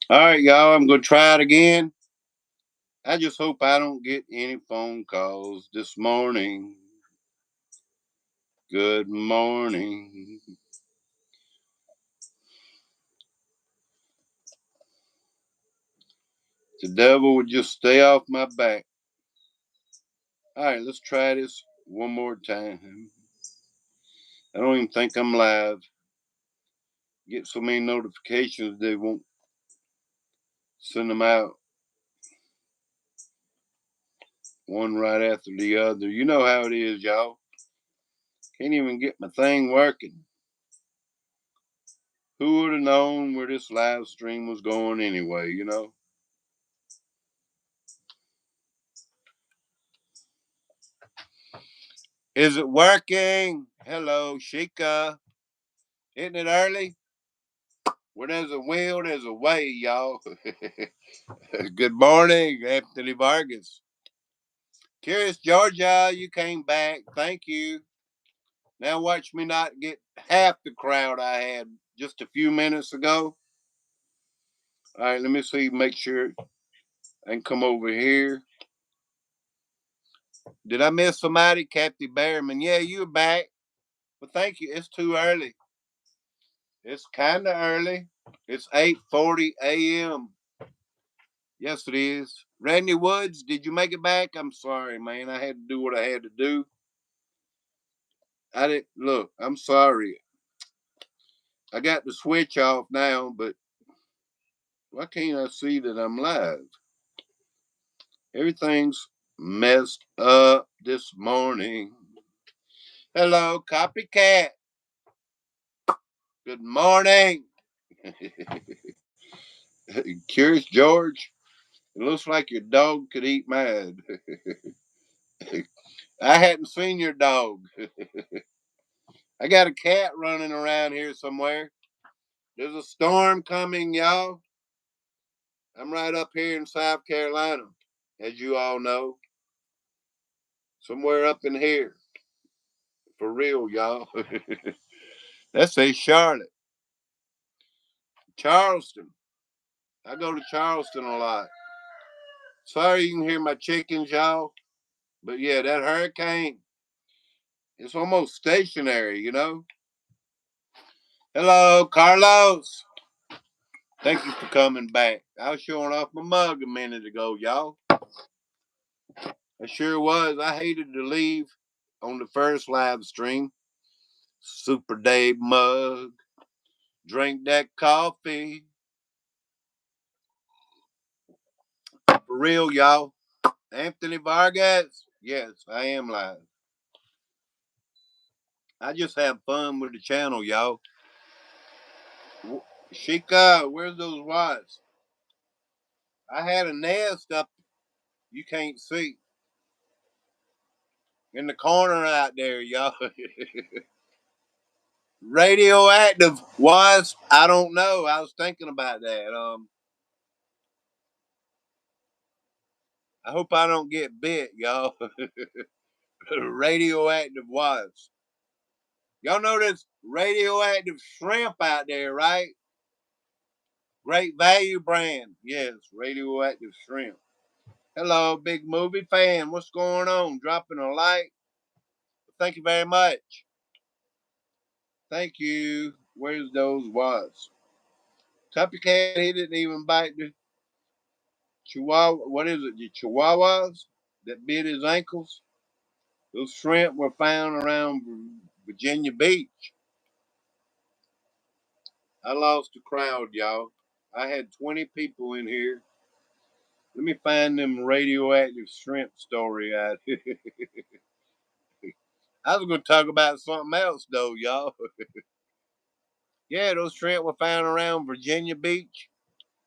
All right, y'all. I'm gonna try it again. I just hope I don't get any phone calls this morning. Good morning. The devil would just stay off my back. All right, let's try this one more time. I don't even think I'm live. Get so many notifications they won't send them out one right after the other. You know how it is, y'all. Can't even get my thing working. Who would have known where this live stream was going anyway? Is it working? Hello, Sheikah. Isn't it early? Where there's a will, there's a way, y'all. Good morning, Anthony Vargas. Curious Georgia, you came back. Thank you. Now watch me not get half the crowd I had just a few minutes ago. All right, let me see, make sure I can come over here. Did I miss somebody? Kathy Behrman. Yeah, you're back. Well, thank you. It's too early. It's kind of early. It's 8:40 a.m. Yes, it is. Randy Woods, did you make it back? I'm sorry, man. I had to do what I had to do. I didn't look. I'm sorry. I got the switch off now, but why can't I see that I'm live? Everything's messed up this morning. Hello, copycat. Good morning. Curious George. It looks like your dog could eat mad. I hadn't seen your dog. I got a cat running around here somewhere. There's a storm coming, y'all. I'm right up here in South Carolina, as you all know. Somewhere up in here. For real, y'all. Let's say Charlotte. Charleston. I go to Charleston a lot. Sorry you can hear my chickens, y'all. But yeah, that hurricane, it's almost stationary. Hello, Carlos. Thank you for coming back. I was showing off my mug a minute ago, y'all. I sure was. I hated to leave on the first live stream. Super Dave mug. Drink that coffee. For real, y'all. Anthony Vargas. Yes, I am live. I just have fun with the channel, y'all. Shika, where's those wives? I had a nest up you can't see in the corner out there, y'all. Radioactive wasp? I don't know. I was thinking about that. I hope I don't get bit, y'all. Radioactive wasps. Y'all know there's radioactive shrimp out there, right? Great value brand. Yes, radioactive shrimp. Hello, big movie fan. What's going on? Dropping a like. Thank you very much. Thank you. Where's those wasps? Copycat, he didn't even bite the chihuahua. What is it? The chihuahuas that bit his ankles? Those shrimp were found around Virginia Beach. I lost the crowd, y'all. I had 20 people in here. Let me find them radioactive shrimp story out. I was going to talk about something else, though, y'all. Yeah, those shrimp were found around Virginia Beach.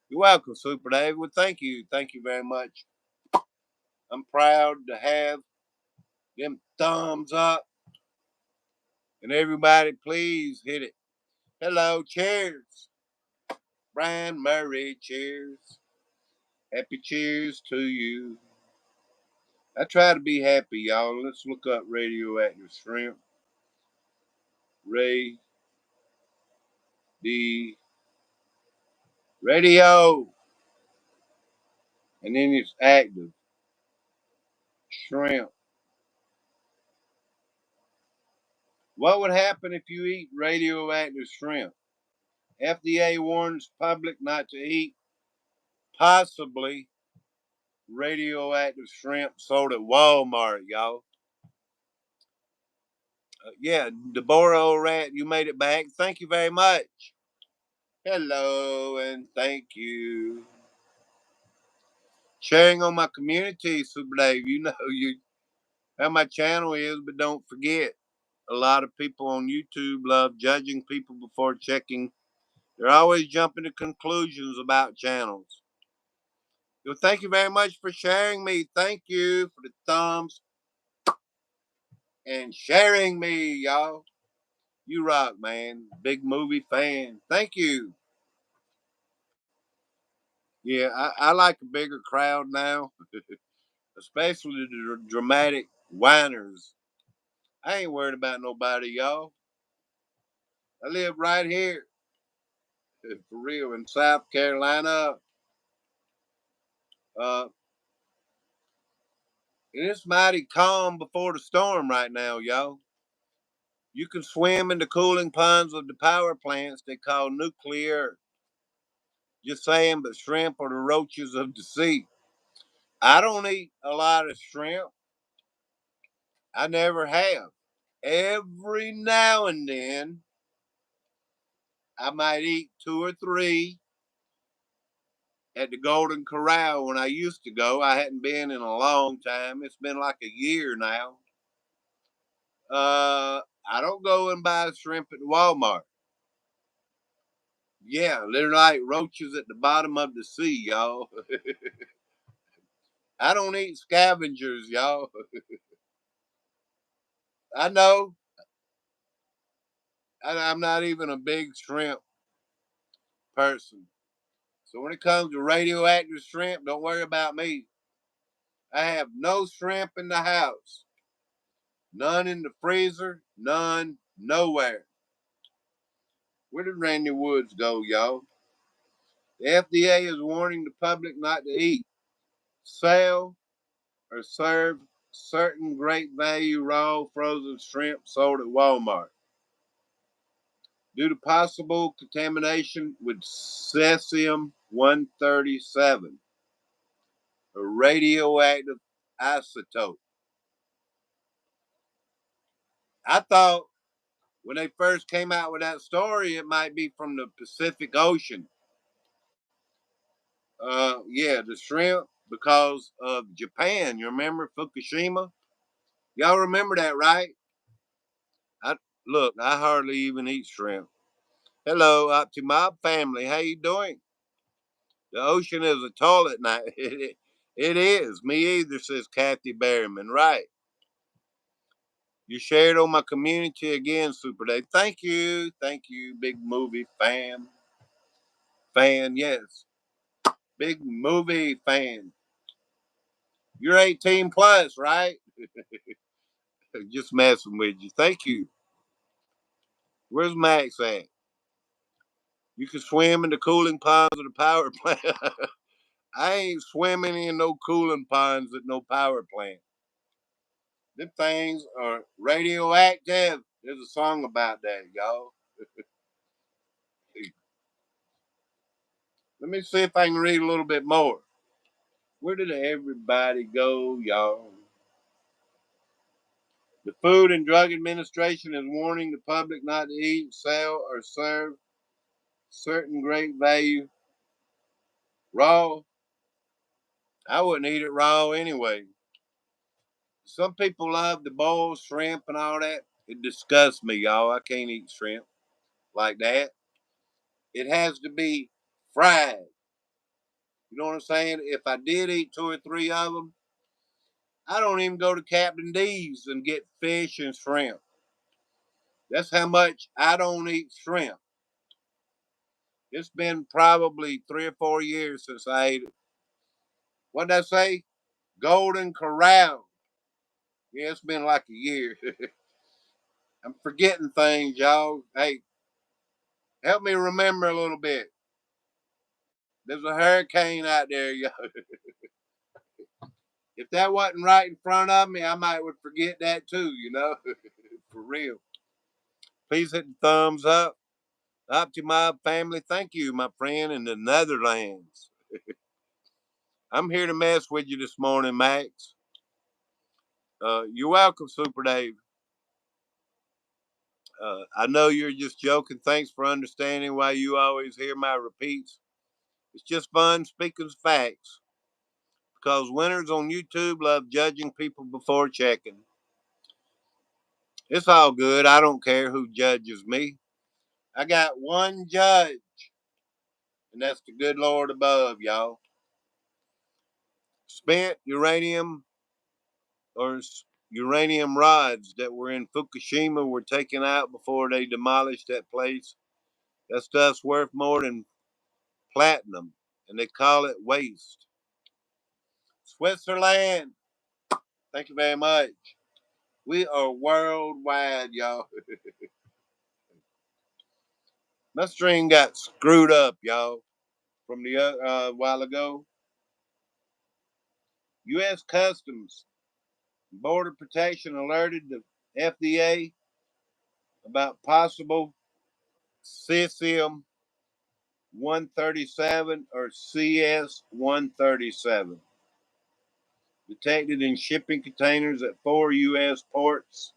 You're welcome, Super Dave. Well, thank you. Thank you very much. I'm proud to have them thumbs up. And everybody, please hit it. Hello, cheers. Brian Murray, cheers. Happy cheers to you. I try to be happy, y'all. Let's look up radioactive shrimp. Ray D Radio. And then it's active. Shrimp. What would happen if you eat radioactive shrimp? FDA warns public not to eat possibly radioactive shrimp sold at Walmart, y'all. Yeah, Deborah O'Rat, you made it back. Thank you very much. Hello, and thank you. Sharing on my community, Super Dave. You know you how my channel is, but don't forget, a lot of people on YouTube love judging people before checking. They're always jumping to conclusions about channels. Well, thank you very much for sharing me. Thank you for the thumbs and sharing me, y'all. You rock, man. Big movie fan. Thank you. Yeah, I like a bigger crowd now, especially the dramatic whiners. I ain't worried about nobody, y'all. I live right here, for real, in South Carolina. Uh, and it's mighty calm before the storm right now, y'all. You can swim in the cooling ponds of the power plants they call nuclear. Just saying, but shrimp are the roaches of the sea. I don't eat a lot of shrimp. I never have. Every now and then, I might eat two or three at the Golden Corral when I used to go. I hadn't been in a long time. It's been like a year now. I don't go and buy shrimp at Walmart. Yeah, they're like roaches at the bottom of the sea, y'all. I don't eat scavengers, y'all. I know. I'm not even a big shrimp person. So when it comes to radioactive shrimp, don't worry about me. I have no shrimp in the house. None in the freezer. None nowhere. Where did Randy Woods go, y'all? The FDA is warning the public not to eat, sell, or serve certain great value raw frozen shrimp sold at Walmart due to possible contamination with cesium 137, a radioactive isotope. I thought when they first came out with that story, it might be from the Pacific Ocean. Yeah, the shrimp because of Japan. You remember Fukushima? Y'all remember that, right? I look. I hardly even eat shrimp. Hello, up to my family. How you doing? The ocean is a toilet now. It is. Me either, says Kathy Berryman. Right. You shared on my community again, Super Dave. Thank you. Thank you, big movie fan. Fan, yes. Big movie fan. You're 18 plus, right? Just messing with you. Thank you. Where's Max at? You can swim in the cooling ponds of the power plant. I ain't swimming in no cooling ponds at no power plant. Them things are radioactive. There's a song about that, y'all. Let me see if I can read a little bit more. Where did everybody go, y'all? The Food and Drug Administration is warning the public not to eat, sell, or serve certain great value raw. I wouldn't eat it raw anyway. Some people love the boiled shrimp and all that. It disgusts me, y'all. I can't eat shrimp like that. It has to be fried. You know what I'm saying? If I did eat two or three of them, I don't even go to Captain D's and get fish and shrimp. That's how much I don't eat shrimp. It's been probably 3 or 4 years since I ate it. What did I say? Golden Corral. Yeah, it's been like a year. I'm forgetting things, y'all. Hey, help me remember a little bit. There's a hurricane out there, yo. If that wasn't right in front of me, I might would forget that too, you know. For real. Please hit the thumbs up. Up to my family. Thank you, my friend in the Netherlands. I'm here to mess with you this morning, Max. You're welcome, Super Dave. I know you're just joking. Thanks for understanding why you always hear my repeats. It's just fun speaking facts because winners on YouTube love judging people before checking. It's all good. I don't care who judges me. I got one judge, and that's the good Lord above, y'all. Spent uranium or uranium rods that were in Fukushima were taken out before they demolished that place. That stuff's worth more than platinum, and they call it waste. Switzerland, thank you very much. We are worldwide, y'all. My string got screwed up, y'all, from the while ago. U.S. Customs Border Protection alerted the FDA about possible cesium 137 or CS 137 detected in shipping containers at 4 U.S. ports.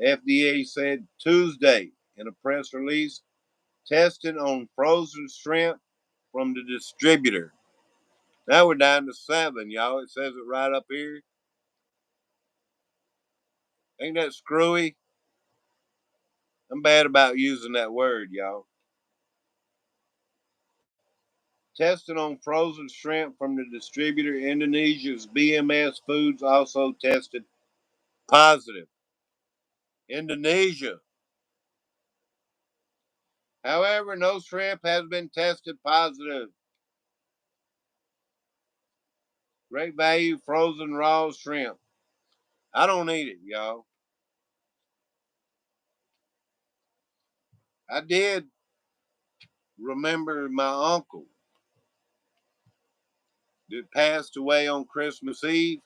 FDA said Tuesday in a press release, testing on frozen shrimp from the distributor. Now we're down to 7, y'all. It says it right up here. Ain't that screwy? I'm bad about using that word, y'all. Testing on frozen shrimp from the distributor. Indonesia's BMS Foods also tested positive. Indonesia. However, no shrimp has been tested positive. Great value frozen raw shrimp. I don't eat it, y'all. I did remember my uncle that passed away on Christmas Eve.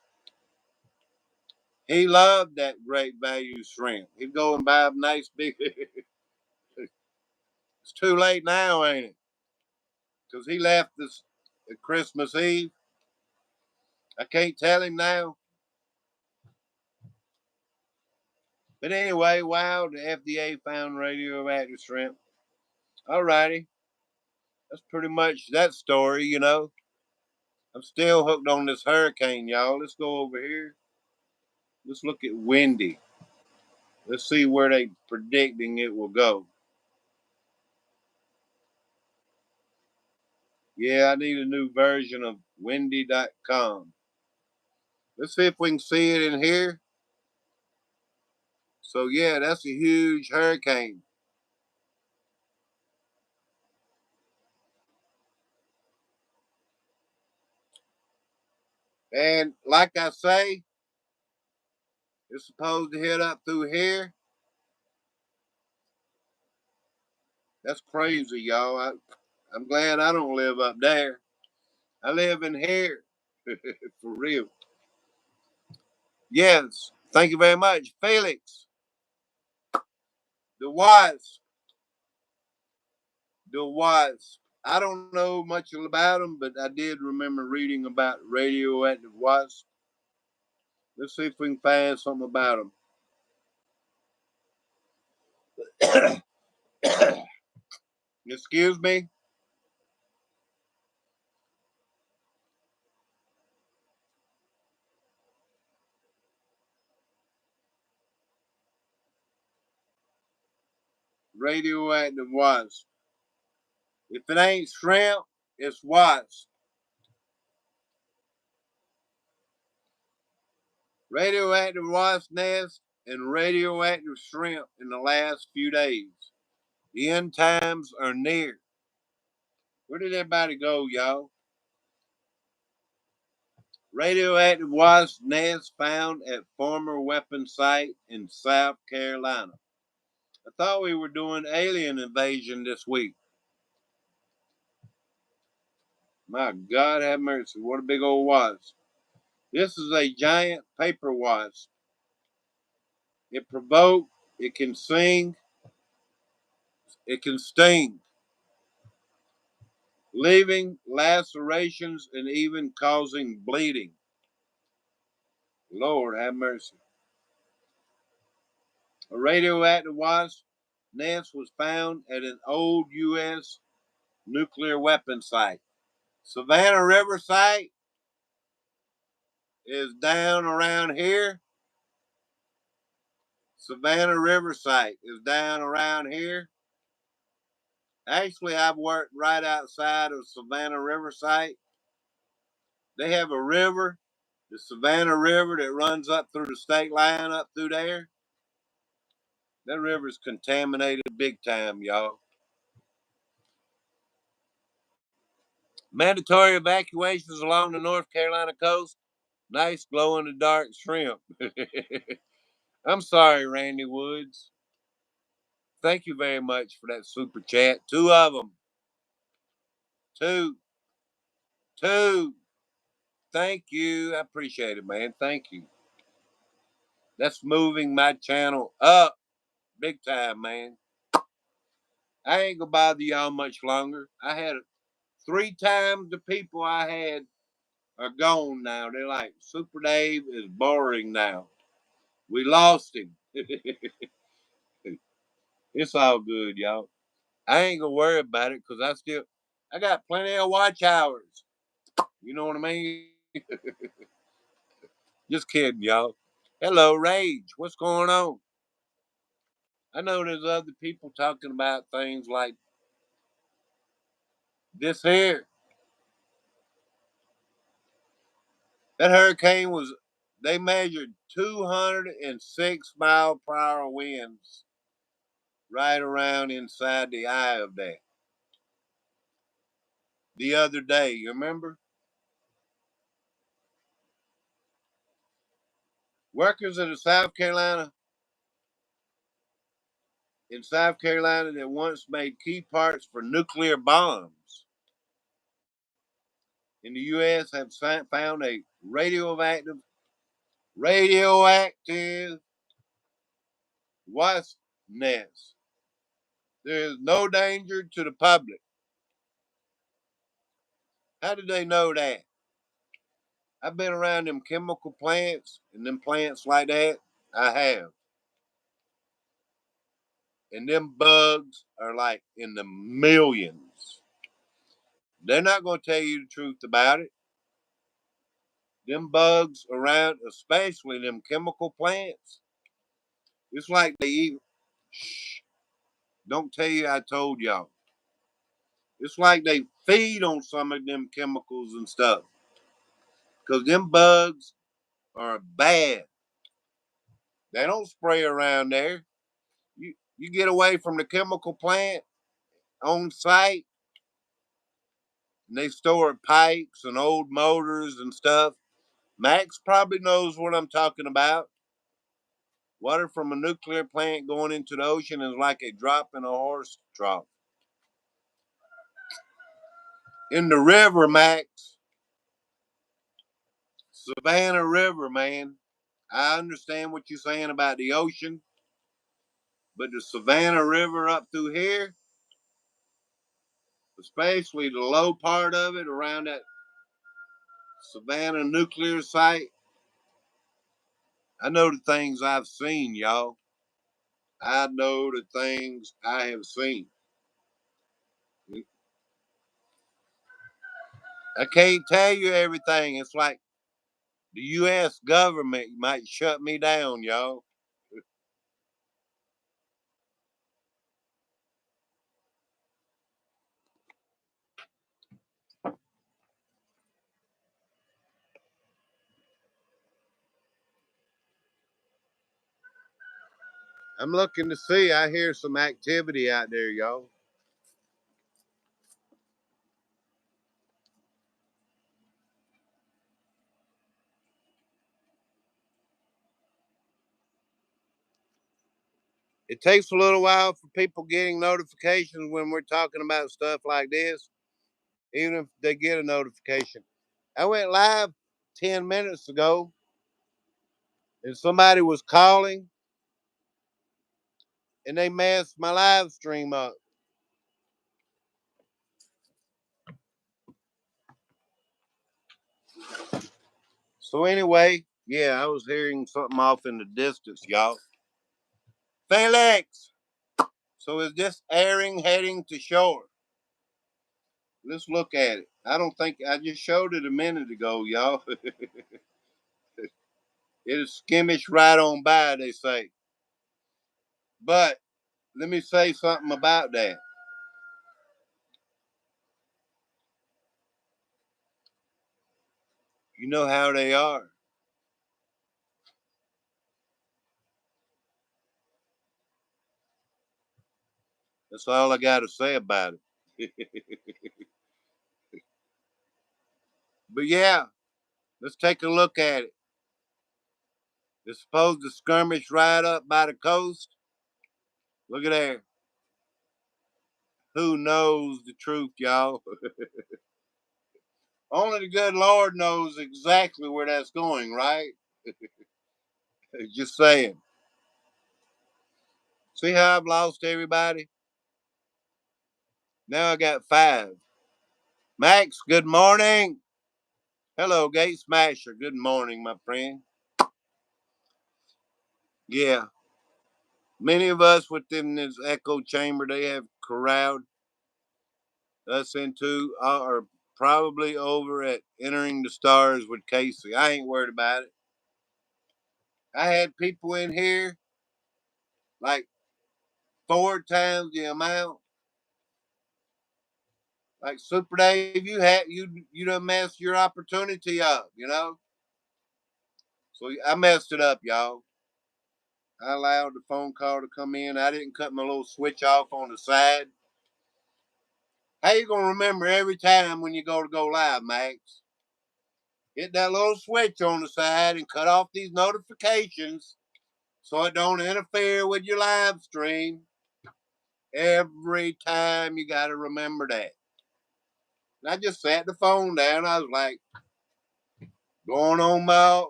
He loved that great value shrimp. He'd go and buy a nice big. It's too late now, ain't it? Because he left this at Christmas Eve. I can't tell him now. But anyway, wow, the FDA found radioactive shrimp. All righty. That's pretty much that story, you know. I'm still hooked on this hurricane, y'all. Let's go over here. Let's look at Windy. Let's see where they predicting it will go. Yeah, I need a new version of windy.com. Let's see if we can see it in here. So yeah, that's a huge hurricane. And like I say, it's supposed to hit up through here. That's crazy, y'all. I'm glad I don't live up there. I live in here. For real. Yes. Thank you very much. Felix, the Wasp. The Wasp. I don't know much about them, but I did remember reading about radioactive wasps. Let's see if we can find something about them. Excuse me. Radioactive wasp. If it ain't shrimp, it's wasp. Radioactive wasp nest and radioactive shrimp in the last few days. The end times are near. Where did everybody go, y'all? Radioactive wasp nest found at former weapon site in South Carolina. I thought we were doing alien invasion this week. My God have mercy. What a big old wasp. This is a giant paper wasp. It provokes, it can sing, it can sting, leaving lacerations and even causing bleeding. Lord have mercy. A radioactive wasp nest was found at an old U.S. nuclear weapon site. Savannah River site is down around here. Savannah River site is down around here. Actually, I've worked right outside of Savannah River site. They have a river, the Savannah River, that runs up through the state line up through there. That river's contaminated big time, y'all. Mandatory evacuations along the North Carolina coast. Nice glow in the dark shrimp. I'm sorry, Randy Woods. Thank you very much for that super chat. Two of them. Two. Two. Thank you. I appreciate it, man. Thank you. That's moving my channel up big time, man. I ain't gonna bother y'all much longer. I had 3 times the people I had are gone now. They're like, Super Dave is boring now. We lost him. It's all good, y'all. I ain't gonna worry about it because I got plenty of watch hours. You know what I mean? Just kidding, y'all. Hello, Rage. What's going on? I know there's other people talking about things like this here. That hurricane was, they measured 206-mile-per-hour winds right around inside the eye of that the other day. You remember? Workers in South Carolina that once made key parts for nuclear bombs in the U.S. have found a radioactive wasp nest. There is no danger to the public. How did they know that? I've been around them chemical plants and them plants like that. I have. And them bugs are like in the millions. They're not going to tell you the truth about it. Them bugs around, especially them chemical plants, it's like they eat. Shh, don't tell you I told y'all. It's like they feed on some of them chemicals and stuff. Because them bugs are bad. They don't spray around there. You get away from the chemical plant on site, and they store pipes and old motors and stuff. Max probably knows what I'm talking about. Water from a nuclear plant going into the ocean is like a drop in a horse trough. In the river, Max, Savannah River, man. I understand what you're saying about the ocean, but the Savannah River up through here, especially the low part of it around that Savannah nuclear site, I know the things I've seen, y'all. I know the things I have seen. I can't tell you everything. It's like the U.S. government might shut me down, y'all. I'm looking to see. I hear some activity out there, y'all. It takes a little while for people getting notifications when we're talking about stuff like this. even if they get a notification. I went live 10 minutes ago and somebody was calling and they messed my live stream up. So anyway, yeah, I was hearing something off in the distance, y'all. Felix! So is this airing heading to shore? Let's look at it. I don't think I just showed it a minute ago, y'all. It'll skimmish right on by, they say. But let me say something about that. You know how they are. That's all I got to say about it. But yeah, let's take a look at it. It's supposed to skirmish right up by the coast. Look at there. Who knows the truth, y'all? Only the good Lord knows exactly where that's going, right? Just saying. See how I've lost everybody? Now I got 5. Max, good morning. Hello, Gate Smasher. Good morning, my friend. Yeah, many of us within this echo chamber they have corralled us into are probably over at Entering the Stars with Casey. I ain't worried about it. I had people in here like 4 times the amount. Like Super Dave, you done messed your opportunity up, you know. So I messed it up, y'all. I allowed the phone call to come in. I didn't cut my little switch off on the side. How you gonna remember every time when you go live, Max? Hit that little switch on the side and cut off these notifications so it don't interfere with your live stream. Every time you gotta remember that. And I just sat the phone down. I was like, going on my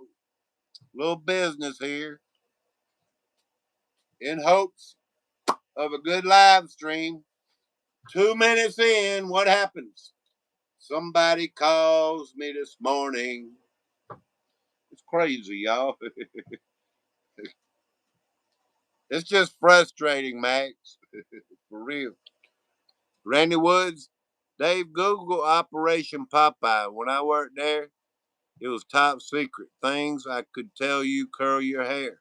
little business here in hopes of a good live stream. 2 minutes in, what happens? Somebody calls me this morning. It's crazy, y'all. It's just frustrating, Max. For real. Randy Woods, Dave, Google Operation Popeye. When I worked there, it was top secret. Things I could tell you curl your hair.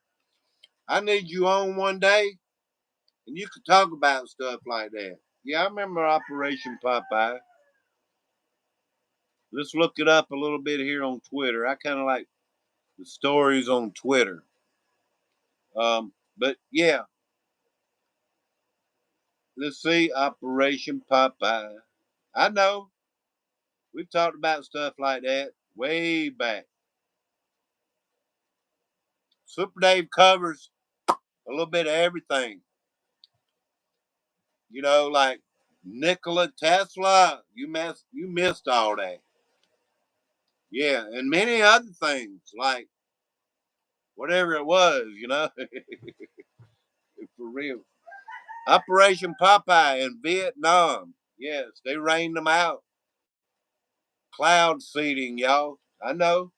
I need you on one day and you could talk about stuff like that. Yeah, I remember Operation Popeye. Let's look it up a little bit here on Twitter. I kind of like the stories on Twitter. But yeah, let's see Operation Popeye. I know we've talked about stuff like that way back. Super Dave covers a little bit of everything. You know, like Nikola Tesla. You missed all that. Yeah, and many other things like whatever it was. For real. Operation Popeye in Vietnam. Yes, they rained them out. Cloud seeding, y'all. I know.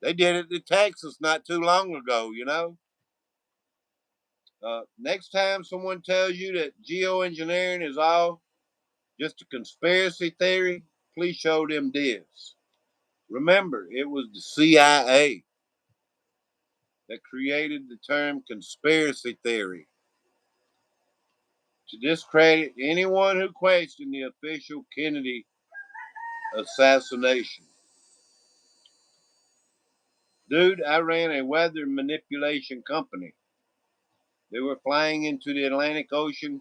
They did it to Texas not too long ago. Next time someone tells you that geoengineering is all just a conspiracy theory, please show them this. Remember, it was the CIA that created the term conspiracy theory to discredit anyone who questioned the official Kennedy assassination. Dude, I ran a weather manipulation company. They were flying into the Atlantic Ocean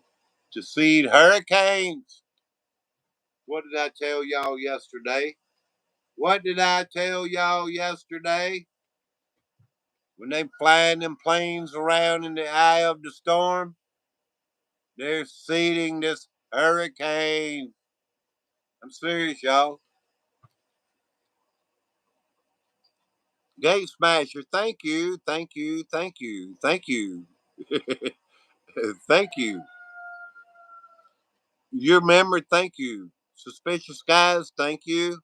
to seed hurricanes. What did I tell y'all yesterday? What did I tell y'all yesterday? When they flying them planes around in the eye of the storm, they're seeding this hurricane. I'm serious, y'all. Gate Smasher, thank you, thank you, thank you, thank you. Thank you. Your memory, thank you. Suspicious Guys, thank you.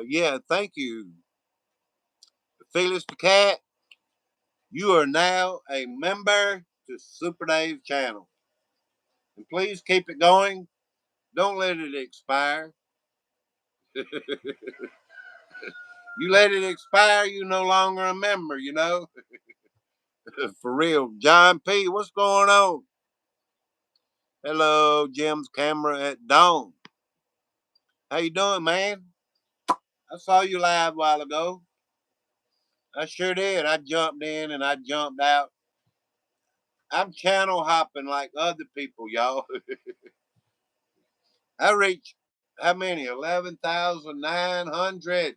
Yeah, thank you. Felix the Cat, you are now a member to Super Dave channel. And please keep it going. Don't let it expire. You let it expire, you no longer a member, you know? For real. John P., what's going on? Hello, Jim's camera at dawn. How you doing, man? I saw you live a while ago. I sure did. I jumped in and I jumped out. I'm channel hopping like other people, y'all. I reached how many? 11,900.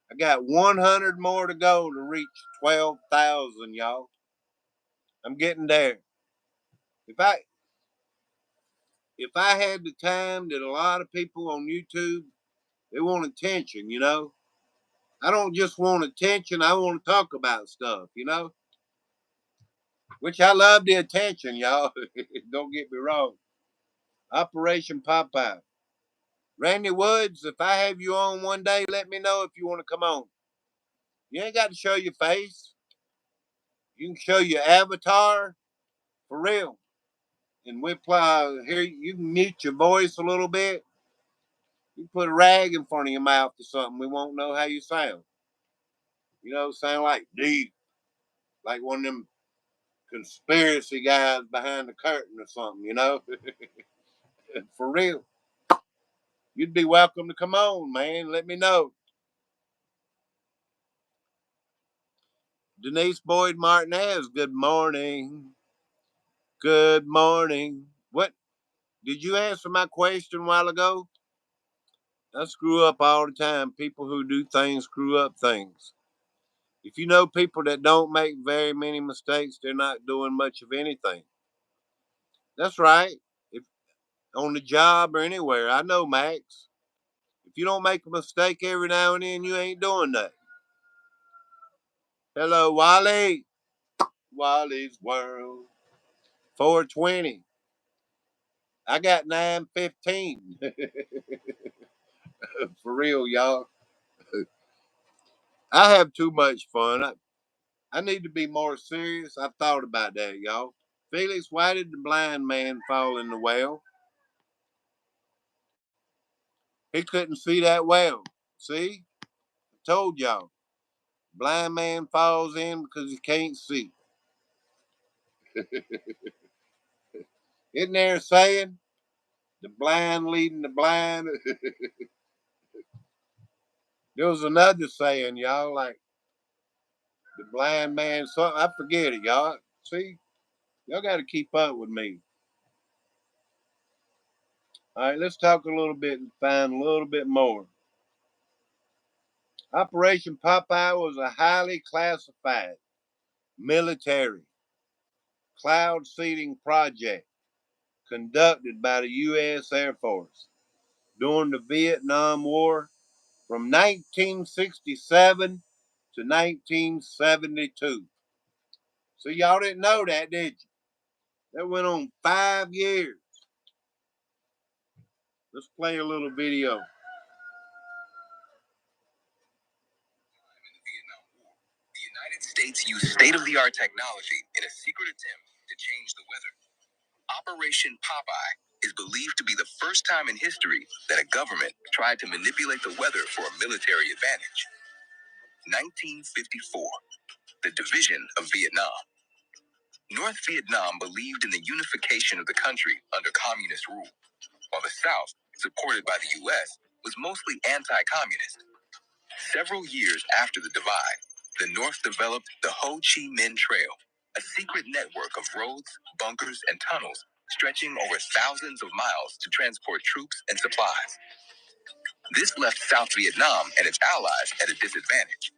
I got 100 more to go to reach 12,000, y'all. I'm getting there. If I if I had the time that a lot of people on YouTube, they want attention, you know. I don't just want attention. I want to talk about stuff, you know. Which I love the attention, y'all. Don't get me wrong. Operation Popeye. Randy Woods, if I have you on one day, let me know if you want to come on. You ain't got to show your face. You can show your avatar for real. And we play here. You can mute your voice a little bit. You put a rag in front of your mouth or something. We won't know how you sound. You know, sound like deep, like one of them conspiracy guys behind the curtain or something. You know, for real. You'd be welcome to come on, man. Let me know. Denise Boyd Martinez, good morning. Good morning. What? Did you answer my question a while ago? I screw up all the time. People who do things screw up things. If you know people that don't make very many mistakes, they're not doing much of anything. That's right. If on the job or anywhere, I know Max. If you don't make a mistake every now and then, you ain't doing nothing. Hello, Wally. Wally's World. 420. I got 915. For real, y'all. I have too much fun. I need to be more serious. I've thought about that, y'all. Felix, why did the blind man fall in the well? He couldn't see that well. See? I told y'all. Blind man falls in because he can't see. Isn't there a saying? The blind leading the blind. There was another saying, y'all, like the blind man, something. I forget it, y'all. See? Y'all got to keep up with me. All right, let's talk a little bit and find a little bit more. Operation Popeye was a highly classified military cloud seeding project conducted by the U.S. Air Force during the Vietnam War from 1967 to 1972. So y'all didn't know that, did you? That went on 5 years. Let's play a little video. The United States used state-of-the-art technology in a secret attempt to change the weather. Operation Popeye is believed to be the first time in history that a government tried to manipulate the weather for a military advantage. 1954, the division of Vietnam. North Vietnam believed in the unification of the country under communist rule, while the South, supported by the U.S., was mostly anti-communist. Several years after the divide, the North developed the Ho Chi Minh Trail, a secret network of roads, bunkers, and tunnels stretching over thousands of miles to transport troops and supplies. This left South Vietnam and its allies at a disadvantage.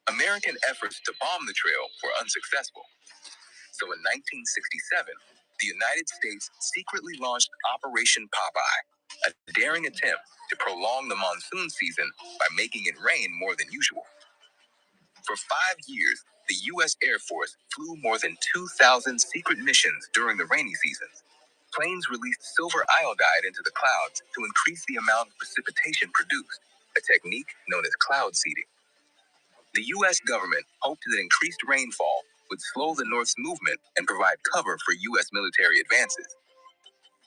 American efforts to bomb the trail were unsuccessful. So in 1967, the United States secretly launched Operation Popeye. a daring attempt to prolong the monsoon season by making it rain more than usual. For 5 years, the U.S. Air Force flew more than 2,000 secret missions during the rainy seasons. Planes released silver iodide into the clouds to increase the amount of precipitation produced, a technique known as cloud seeding. The U.S. government hoped that increased rainfall would slow the North's movement and provide cover for U.S. military advances.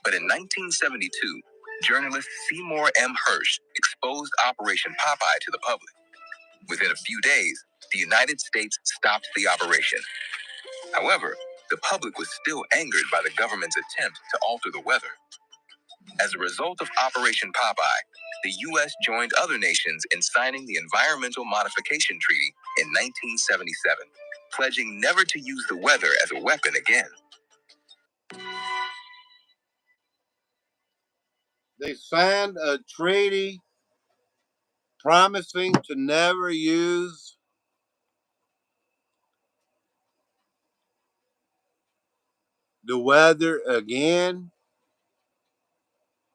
But in 1972, journalist Seymour M. Hersh exposed Operation Popeye to the public. Within a few days, the United States stopped the operation. However, the public was still angered by the government's attempt to alter the weather. As a result of Operation Popeye, the U.S. joined other nations in signing the Environmental Modification Treaty in 1977, pledging never to use the weather as a weapon again. They signed a treaty promising to never use the weather again.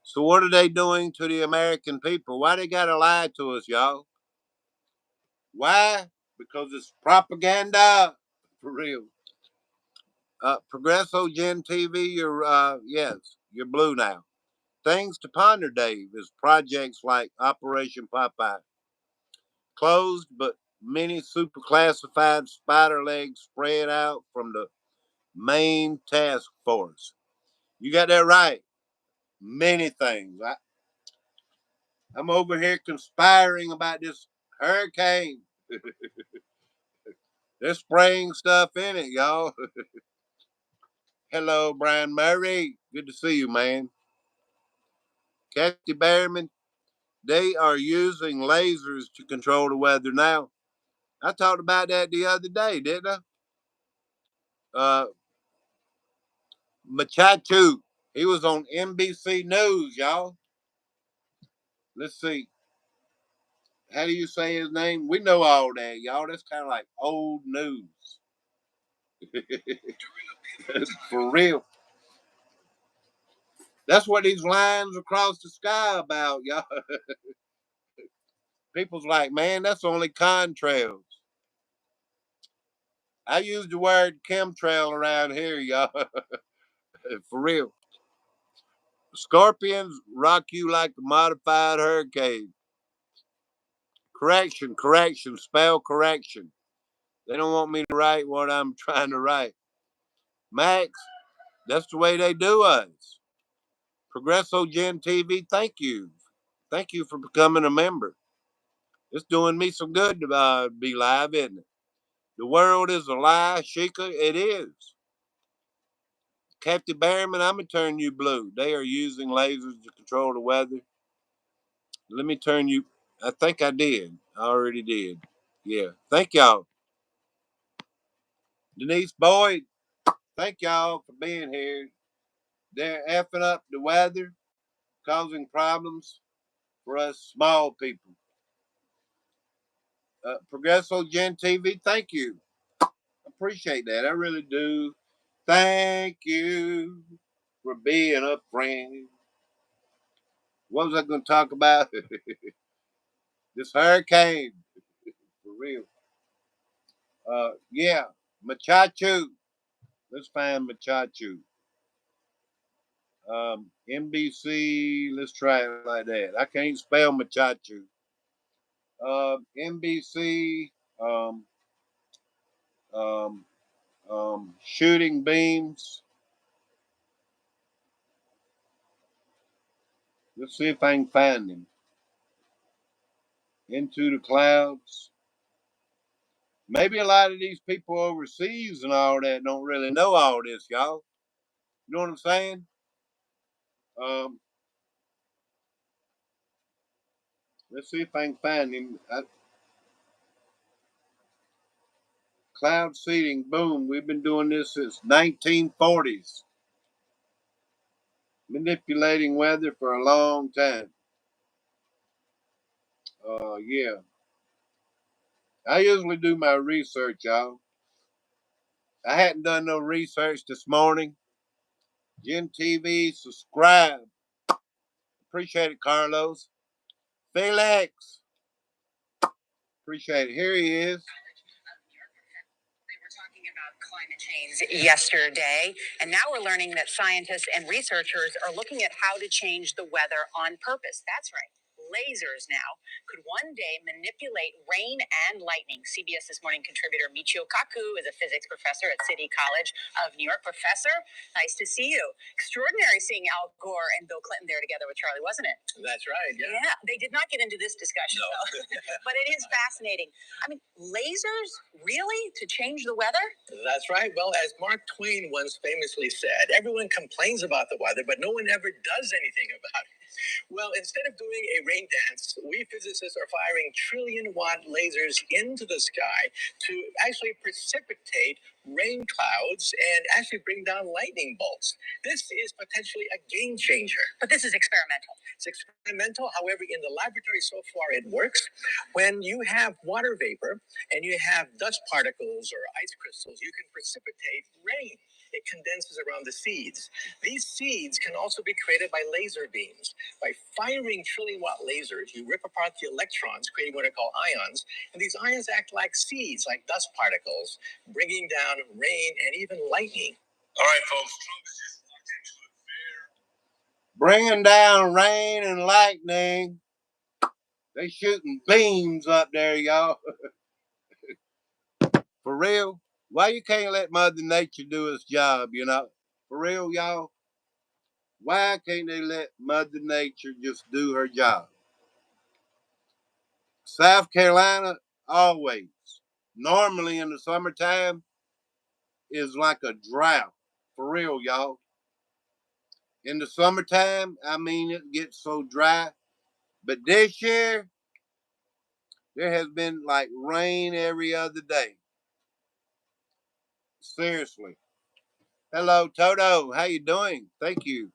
So what are they doing to the American people? Why they gotta lie to us, y'all? Why? Because it's propaganda. For real. Progresso Gen TV, you're blue now. Things to ponder, Dave, is projects like Operation Popeye. Closed, but many super classified spider legs spread out from the main task force. You got that right. Many things. I'm over here conspiring about this hurricane. They're spraying stuff in it, y'all. Hello, Brian Murray. Good to see you, man. Kathy Behrman, they are using lasers to control the weather now. I talked about that the other day, didn't I? Machachu, he was on NBC News, y'all. Let's see. How do you say his name? We know all that, y'all. That's kind of like old news. For real. That's what these lines across the sky about, y'all. People's like, man, that's only contrails. I use the word chemtrail around here, y'all. For real. Scorpions rock you like a modified hurricane. Correction, spell correction. They don't want me to write what I'm trying to write. Max, that's the way they do us. Progresso Gen TV, thank you. Thank you for becoming a member. It's doing me some good to be live, isn't it? The world is a lie, Sheikah. It is. Captain Behrman, I'm going to turn you blue. They are using lasers to control the weather. Let me turn you. I think I did. I already did. Yeah. Thank y'all. Denise Boyd, thank y'all for being here. They're effing up the weather, causing problems for us small people. Progresso Gen TV, thank you. Appreciate that. I really do. Thank you for being a friend. What was I going to talk about? This hurricane. For real. Yeah. Machachu. Let's find Machachu. NBC. Let's try it like that. I can't spell Machachu. NBC. Um, um, shooting beams. Let's see if I can find him. Into the clouds. Maybe a lot of these people overseas and all that don't really know all this, y'all. You know what I'm saying? Um, let's see if I can find him. Cloud seeding, boom. We've been doing this since 1940s. Manipulating weather for a long time. Yeah. I usually do my research, y'all. I hadn't done no research this morning. Gen TV, subscribe. Appreciate it, Carlos. Felix. Appreciate it. Here he is. We were talking about climate change yesterday, and now we're learning that scientists and researchers are looking at how to change the weather on purpose. That's right. Lasers now could one day manipulate rain and lightning. CBS This Morning contributor Michio Kaku is a physics professor at City College of New York. Professor, nice to see you. Extraordinary seeing Al Gore and Bill Clinton there together with Charlie, wasn't it? That's right. Yeah. They did not get into this discussion, though. But it is fascinating. I mean, lasers really to change the weather? That's right. Well, as Mark Twain once famously said, everyone complains about the weather, but no one ever does anything about it. Well, instead of doing a rain dance, we physicists are firing trillion-watt lasers into the sky to actually precipitate rain clouds and actually bring down lightning bolts. This is potentially a game changer. But this is experimental. It's experimental. However, in the laboratory so far, it works. When you have water vapor and you have dust particles or ice crystals, you can precipitate rain. It condenses around the seeds. These seeds can also be created by laser beams. By firing trillion-watt lasers, you rip apart the electrons, creating what are called ions, and these ions act like seeds, like dust particles, bringing down rain and even lightning. All right, folks. Trump is just locked into it. Bringing down rain and lightning. They shooting beams up there, y'all. For real? Why you can't let Mother Nature do its job, you know? For real, y'all? Why can't they let Mother Nature just do her job? South Carolina, always. Normally in the summertime, is like a drought. For real, y'all. In the summertime, I mean, it gets so dry. But this year, there has been like rain every other day. Seriously. Hello, Toto. How you doing? Thank you.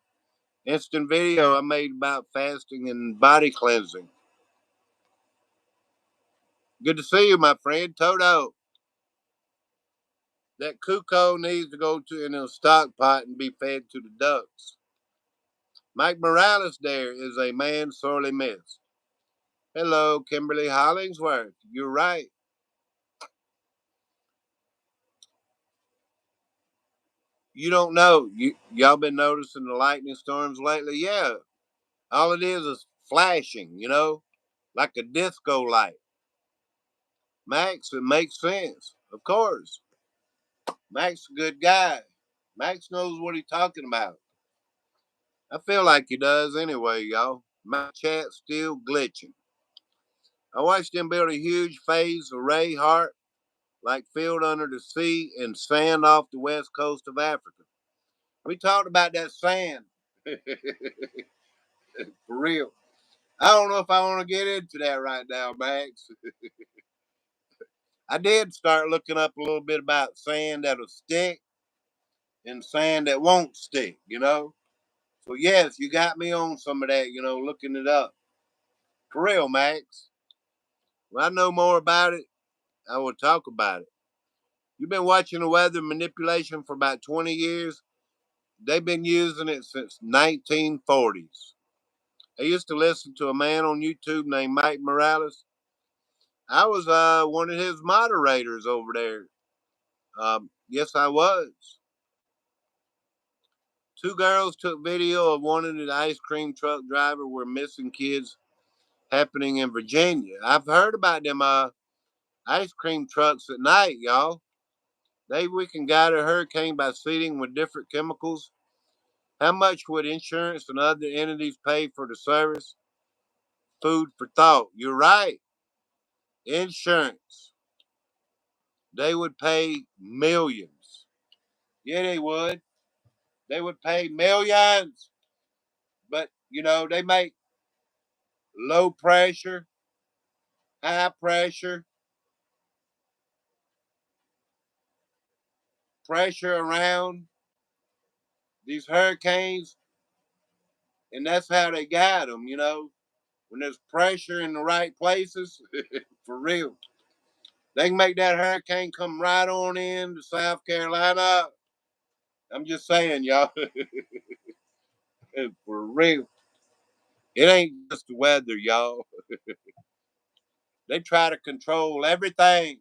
Instant video I made about fasting and body cleansing. Good to see you, my friend. Toto. That cuckoo needs to go to in a stock pot and be fed to the ducks. Mike Morales there is a man sorely missed. Hello, Kimberly Hollingsworth. You're right. You don't know. Y'all been noticing the lightning storms lately? Yeah. All it is flashing, you know, like a disco light. Max, it makes sense. Of course. Max a good guy. Max knows what he's talking about. I feel like he does anyway, y'all. My chat's still glitching. I watched him build a huge phase array heart like field under the sea and sand off the west coast of Africa. We talked about that sand. For real. I don't know if I want to get into that right now, Max. I did start looking up a little bit about sand that'll stick and sand that won't stick, you know? So, yes, you got me on some of that, you know, looking it up. For real, Max. When I know more about it, I will talk about it. You've been watching the weather manipulation for about 20 years. They've been using it since 1940s. I used to listen to a man on YouTube named Mike Morales. I was one of his moderators over there. Yes, I was. Two girls took video of one of the ice cream truck driver where missing kids happening in Virginia. I've heard about them ice cream trucks at night, y'all. We can guide a hurricane by seeding with different chemicals. How much would insurance and other entities pay for the service? Food for thought. You're right. Insurance. They would pay millions. Yeah, they would. They would pay millions. But, you know, they make low pressure, high pressure, pressure around these hurricanes. And that's how they guide them, you know. When there's pressure in the right places, for real. They can make that hurricane come right on in to South Carolina. I'm just saying, y'all, for real. It ain't just the weather, y'all. They try to control everything.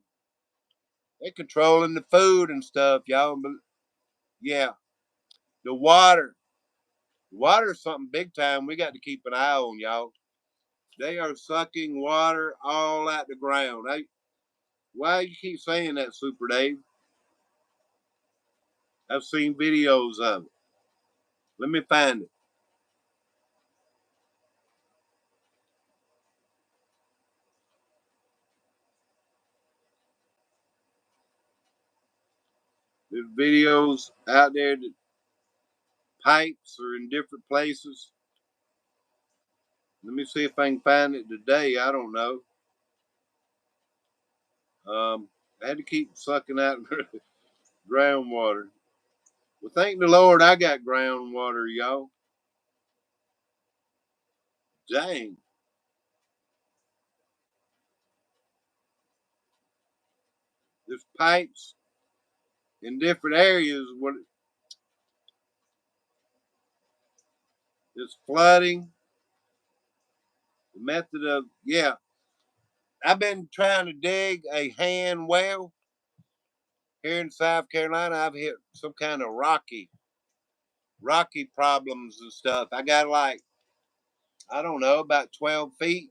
They controlling the food and stuff, y'all. But yeah, the water. Water is something big time we got to keep an eye on, y'all. They are sucking water all out the ground. Why you keep saying that, Super Dave? I've seen videos of it. Let me find it. There's videos out there that pipes are in different places. Let me see if I can find it today. I don't know. I had to keep sucking out groundwater. Well, thank the Lord I got groundwater, y'all. Dang. There's pipes in different areas. What it's flooding. The method of, yeah. I've been trying to dig a hand well here in South Carolina. I've hit some kind of rocky problems and stuff. I got like, I don't know, about 12 feet.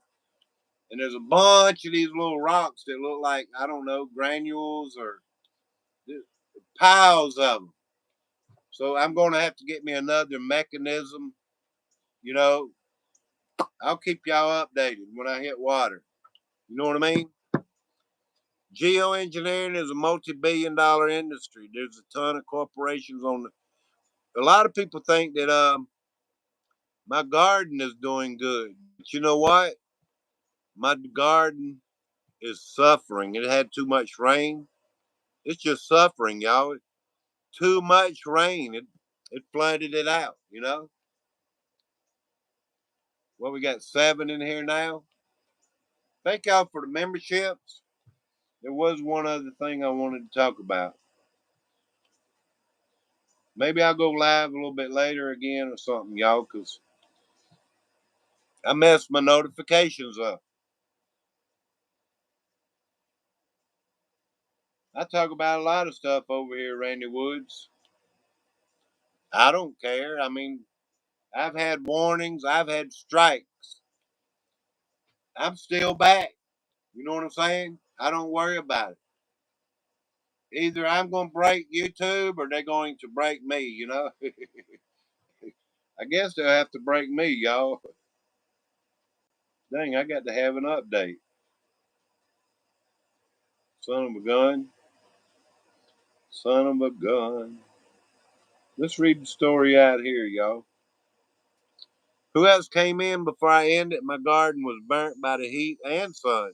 And there's a bunch of these little rocks that look like, I don't know, granules or piles of them. So I'm going to have to get me another mechanism. You know, I'll keep y'all updated when I hit water. You know what I mean? Geoengineering is a multi-billion-dollar industry. There's a ton of corporations on it. A lot of people think that my garden is doing good. But you know what? My garden is suffering. It had too much rain. It's just suffering, y'all. Too much rain. It flooded it out, you know? Well, we got 7 in here now. Thank y'all for the memberships. There was one other thing I wanted to talk about. Maybe I'll go live a little bit later again or something, y'all, because I messed my notifications up. I talk about a lot of stuff over here, Randy Woods. I don't care. I mean, I've had warnings, I've had strikes. I'm still back. You know what I'm saying? I don't worry about it. Either I'm going to break YouTube or they're going to break me, you know? I guess they'll have to break me, y'all. Dang, I got to have an update. Son of a gun. Son of a gun. Let's read the story out here, y'all. Who else came in before I ended? My garden was burnt by the heat and sun.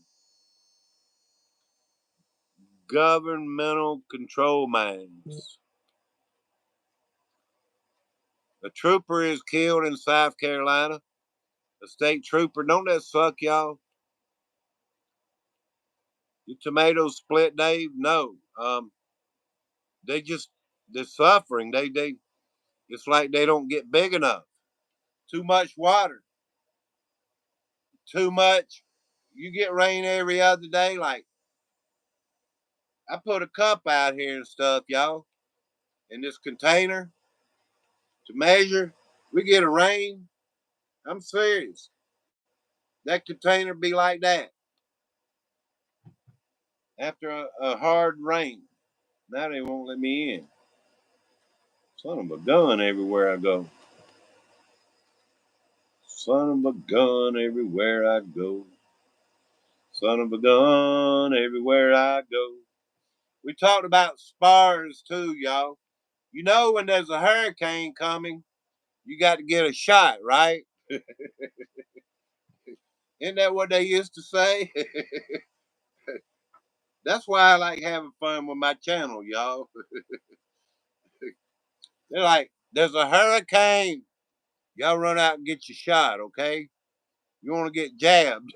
Governmental control mines. A trooper is killed in South Carolina. A state trooper. Don't that suck, y'all? Your tomatoes split, Dave? No. They just they're suffering. They it's like they don't get big enough. Too much water. Too much. You get rain every other day. Like I put a cup out here and stuff, y'all, in this container to measure. We get a rain. I'm serious. That container be like that after a hard rain. Now they won't let me in. Son of a gun everywhere I go. Son of a gun everywhere I go. Son of a gun everywhere I go. We talked about spars too, y'all. You know when there's a hurricane coming, you got to get a shot, right? Isn't that what they used to say? That's why I like having fun with my channel, y'all. They're like, there's a hurricane. Y'all run out and get your shot, okay? You want to get jabbed.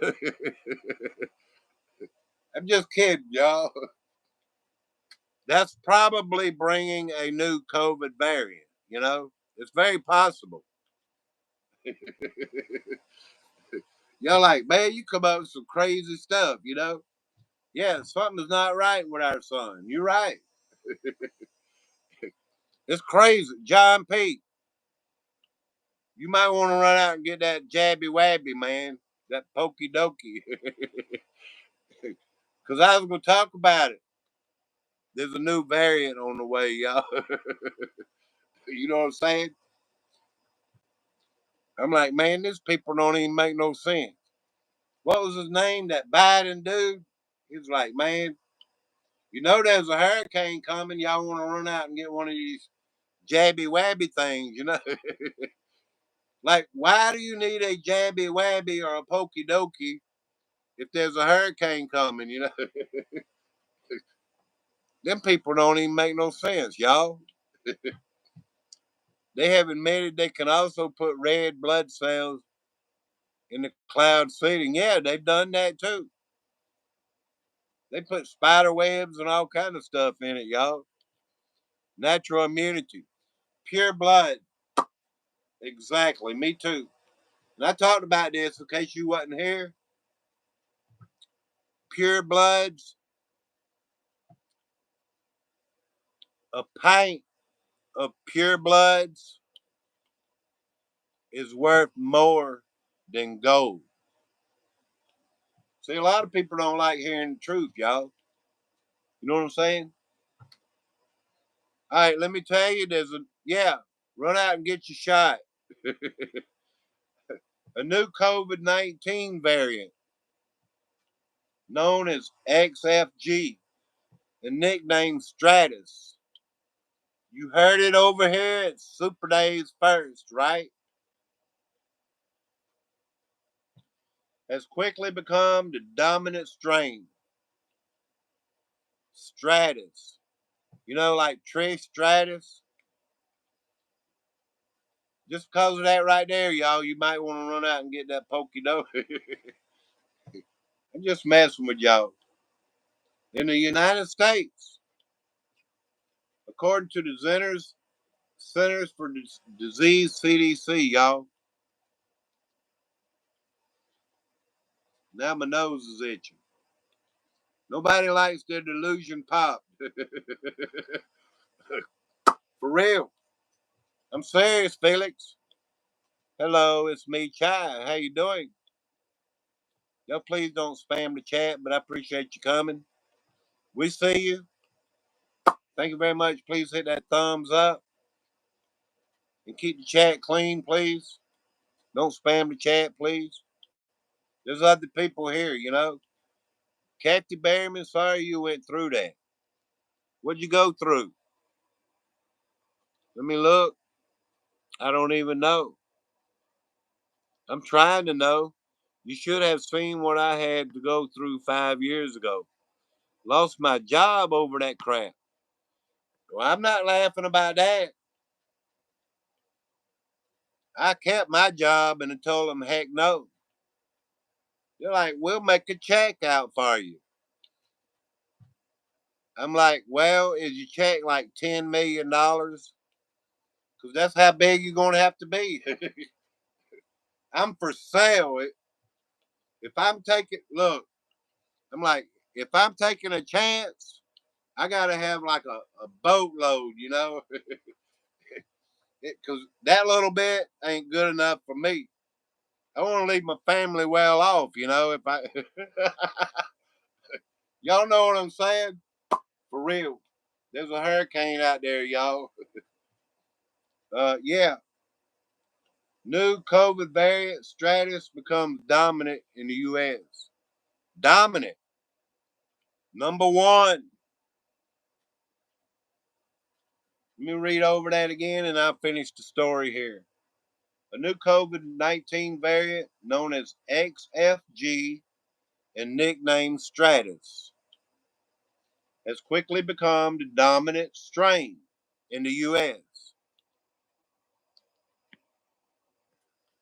I'm just kidding, y'all. That's probably bringing a new COVID variant, you know? It's very possible. Y'all like, man, you come up with some crazy stuff, you know? Yeah, something's not right with our son. You're right. It's crazy. John P., you might want to run out and get that jabby wabby, man. That pokey dokey. Because I was going to talk about it. There's a new variant on the way, y'all. You know what I'm saying? I'm like, man, these people don't even make no sense. What was his name? That Biden dude? He was like, man, you know there's a hurricane coming. Y'all want to run out and get one of these jabby wabby things, you know? Like, why do you need a jabby wabby or a pokey dokey if there's a hurricane coming, you know? Them people don't even make no sense, y'all. They have admitted they can also put red blood cells in the cloud seeding. Yeah, they've done that too. They put spider webs and all kind of stuff in it, y'all. Natural immunity. Pure blood. Exactly. Me too. And I talked about this in case you wasn't here. Pure bloods, a pint of pure bloods is worth more than gold. See, a lot of people don't like hearing the truth, y'all. You know what I'm saying? All right, let me tell you, run out and get your shot. A new COVID-19 variant known as XFG and nicknamed Stratus. You heard it over here at Super Days First, right? Has quickly become the dominant strain. Stratus. You know, like Trish Stratus. Just because of that right there, y'all, you might want to run out and get that pokey doke. I'm just messing with y'all. In the United States, according to the Centers for Disease CDC, y'all. Now my nose is itching. Nobody likes their delusion pop. For real. I'm serious, Felix. Hello, it's me, Chai. How you doing? Y'all please don't spam the chat, but I appreciate you coming. We see you. Thank you very much. Please hit that thumbs up and keep the chat clean, please. Don't spam the chat, please. There's other people here, you know. Kathy Berryman, sorry you went through that. What'd you go through? Let me look. I don't even know. I'm trying to know. You should have seen what I had to go through 5 years ago. Lost my job over that crap. Well, I'm not laughing about that. I kept my job and I told them, heck no. They're like, we'll make a check out for you. I'm like, well, is your check like $10 million? Because that's how big you're going to have to be. I'm for sale. If I'm taking, look, I'm like, if I'm taking a chance, I got to have like a boatload, you know? Because that little bit ain't good enough for me. I want to leave my family well off, you know? If I, y'all know what I'm saying? For real. There's a hurricane out there, y'all. Yeah. New COVID variant Stratus becomes dominant in the U.S. Dominant. Number one. Let me read over that again and I'll finish the story here. A new COVID-19 variant known as XFG and nicknamed Stratus has quickly become the dominant strain in the U.S.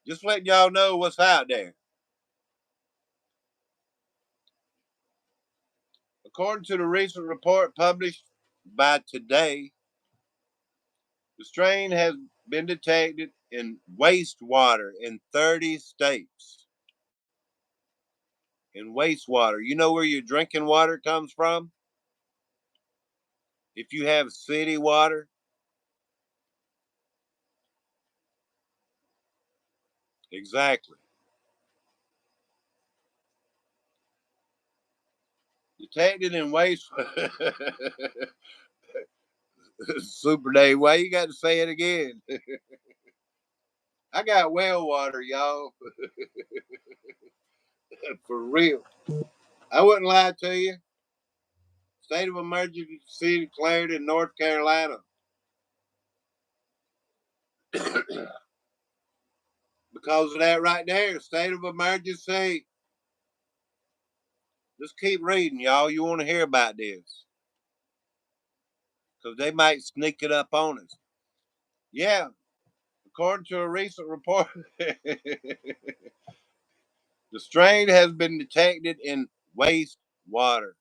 Just letting y'all know what's out there. According to the recent report published by Today, the strain has been detected in wastewater in 30 states. In wastewater. You know where your drinking water comes from? If you have city water, exactly. Detected in waste. Super Dave, why you got to say it again? I got well water, y'all. For real. I wouldn't lie to you. State of emergency declared in North Carolina. Because of that right there, state of emergency. Just keep reading, y'all. You want to hear about this. Because they might sneak it up on us. Yeah, according to a recent report, the strain has been detected in wastewater.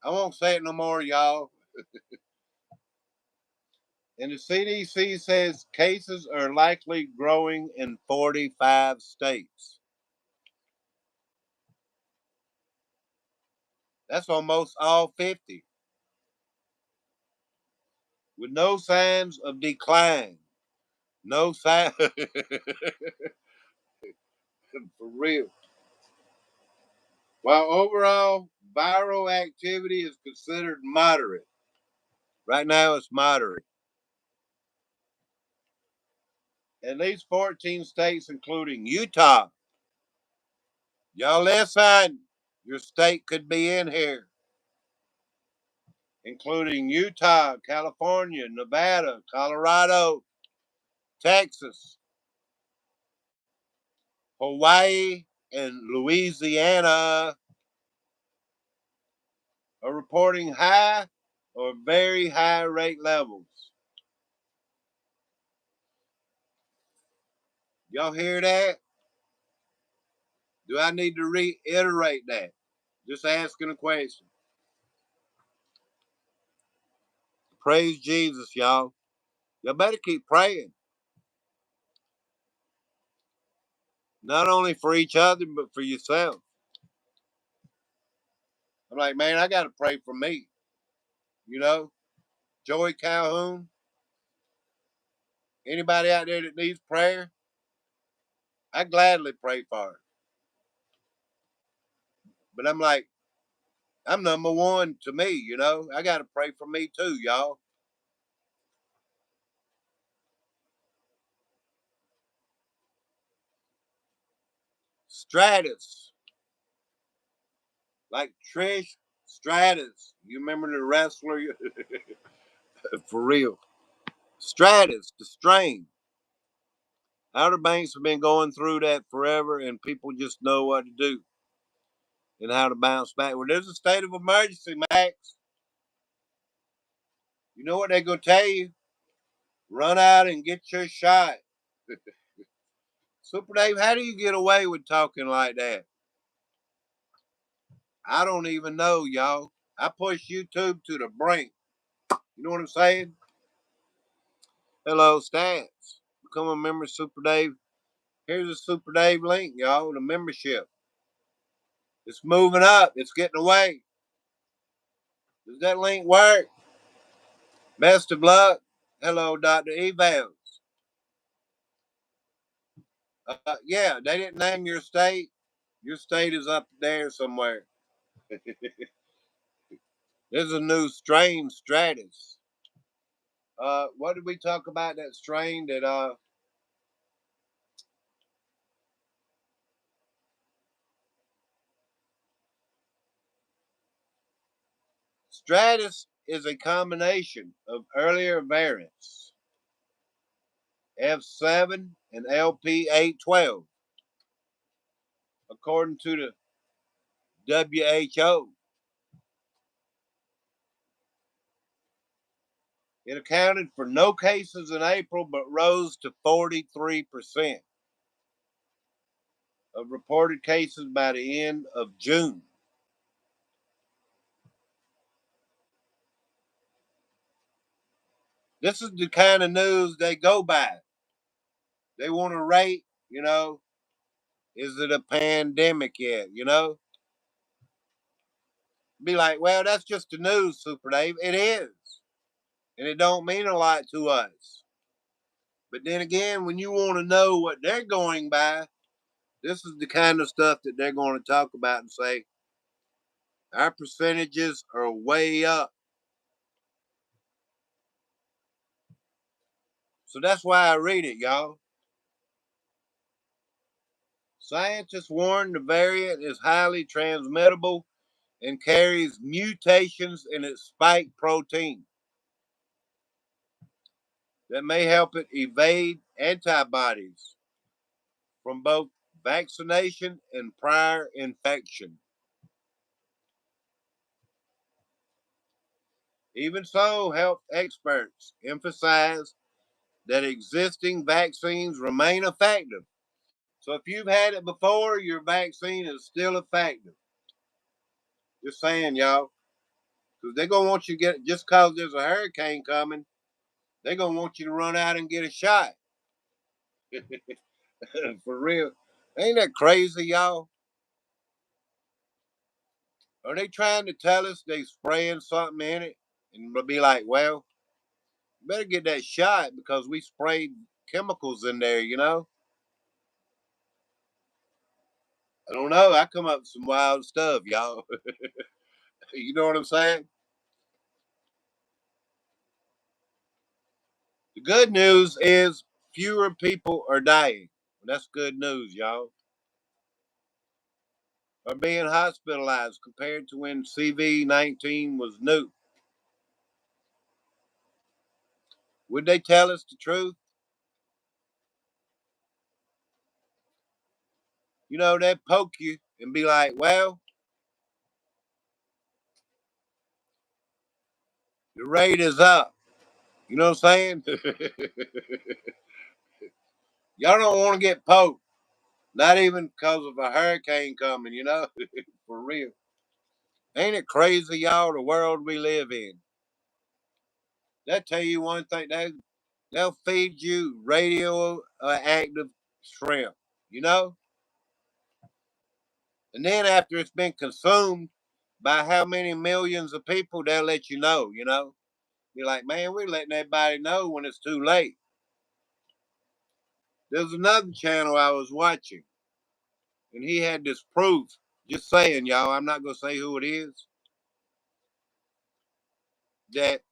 I won't say it no more, y'all. And the CDC says cases are likely growing in 45 states. That's almost all 50, with no signs of decline. No sign. For real. While overall viral activity is considered moderate, right now it's moderate. At least 14 states, including Utah. Y'all listen, your state could be in here, including Utah, California, Nevada, Colorado, Texas, Hawaii, and Louisiana are reporting high or very high rate levels. Y'all hear that? Do I need to reiterate that? Just asking a question. Praise Jesus, y'all. Y'all better keep praying. Not only for each other, but for yourself. I'm like, man, I got to pray for me. You know, Joey Calhoun, anybody out there that needs prayer, I gladly pray for her. But I'm like, I'm number one to me, you know. I got to pray for me too, y'all. Stratus, like Trish Stratus. You remember the wrestler? For real. Stratus, the strain. Outer Banks have been going through that forever, and people just know what to do and how to bounce back. When there's a state of emergency, Max, you know what they're going to tell you? Run out and get your shot. Super Dave, how do you get away with talking like that? I don't even know, y'all. I push YouTube to the brink. You know what I'm saying? Hello, stats. Become a member, Super Dave. Here's a Super Dave link, y'all. The membership. It's moving up. It's getting away. Does that link work? Best of luck. Hello, Dr. Evans. Yeah, they didn't name your state. Your state is up there somewhere. There's a new strain, Stratus. What did we talk about? That strain that Stratus is a combination of earlier variants, F7 and LP812, according to the WHO. It accounted for no cases in April, but rose to 43% of reported cases by the end of June. This is the kind of news they go by. They want to rate, is it a pandemic yet? Be like, well, that's just the news, Super Dave. It is. And it don't mean a lot to us. But then again, when you want to know what they're going by, this is the kind of stuff that they're going to talk about and say, our percentages are way up. So that's why I read it, y'all. Scientists warn the variant is highly transmittable and carries mutations in its spike protein that may help it evade antibodies from both vaccination and prior infection. Even so, health experts emphasize that existing vaccines remain effective. So if you've had it before, your vaccine is still effective. Just saying, y'all. Because they're going to want you to get, just because there's a hurricane coming, they're going to want you to run out and get a shot. For real. Ain't that crazy, y'all? Are they trying to tell us they spraying something in it? And we'll be like, well, better get that shot because we sprayed chemicals in there. I don't know. I come up with some wild stuff, y'all. You know what I'm saying? The good news is fewer people are dying. That's good news, y'all. Are being hospitalized compared to when CV-19 was new. Would they tell us the truth? They'd poke you and be like, well, the rate is up. You know what I'm saying? Y'all don't want to get poked. Not even because of a hurricane coming. For real. Ain't it crazy, y'all, the world we live in? They'll tell you one thing, they'll feed you radioactive shrimp, you know? And then after it's been consumed by how many millions of people, they'll let you know. Be like, man, we're letting everybody know when it's too late. There's another channel I was watching, and he had this proof. Just saying, y'all, I'm not going to say who it is, that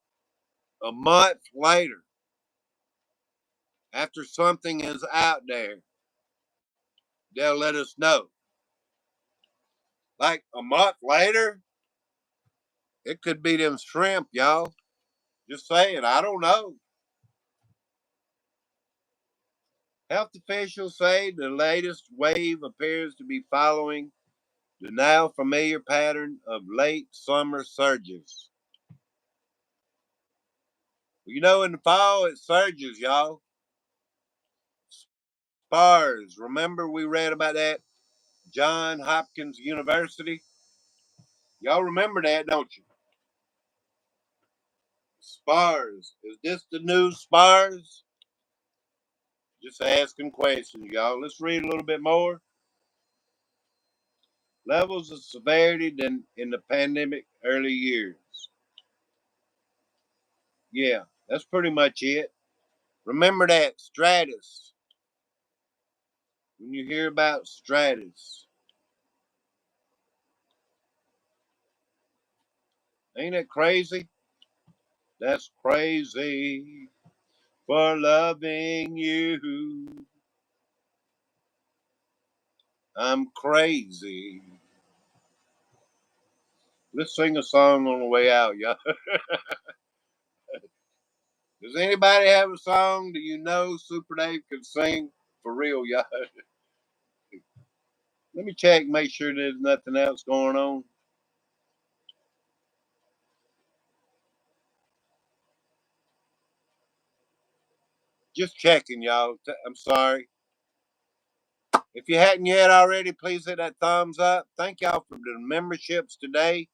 a month later, after something is out there, they'll let us know. Like a month later, it could be them shrimp, y'all. Just saying, I don't know. Health officials say the latest wave appears to be following the now familiar pattern of late summer surges. In the fall, it surges, y'all. SPARS. Remember we read about that? John Hopkins University. Y'all remember that, don't you? SPARS. Is this the new SPARS? Just asking questions, y'all. Let's read a little bit more. Levels of severity than in the pandemic early years. Yeah, that's pretty much it. Remember that Stratus. When you hear about Stratus, ain't that crazy? That's crazy for loving you. I'm crazy. Let's sing a song on the way out, y'all. Does anybody have a song that Super Dave can sing? For real, y'all. Let me check, make sure there's nothing else going on. Just checking, y'all. I'm sorry. If you hadn't yet already, please hit that thumbs up. Thank y'all for the memberships today.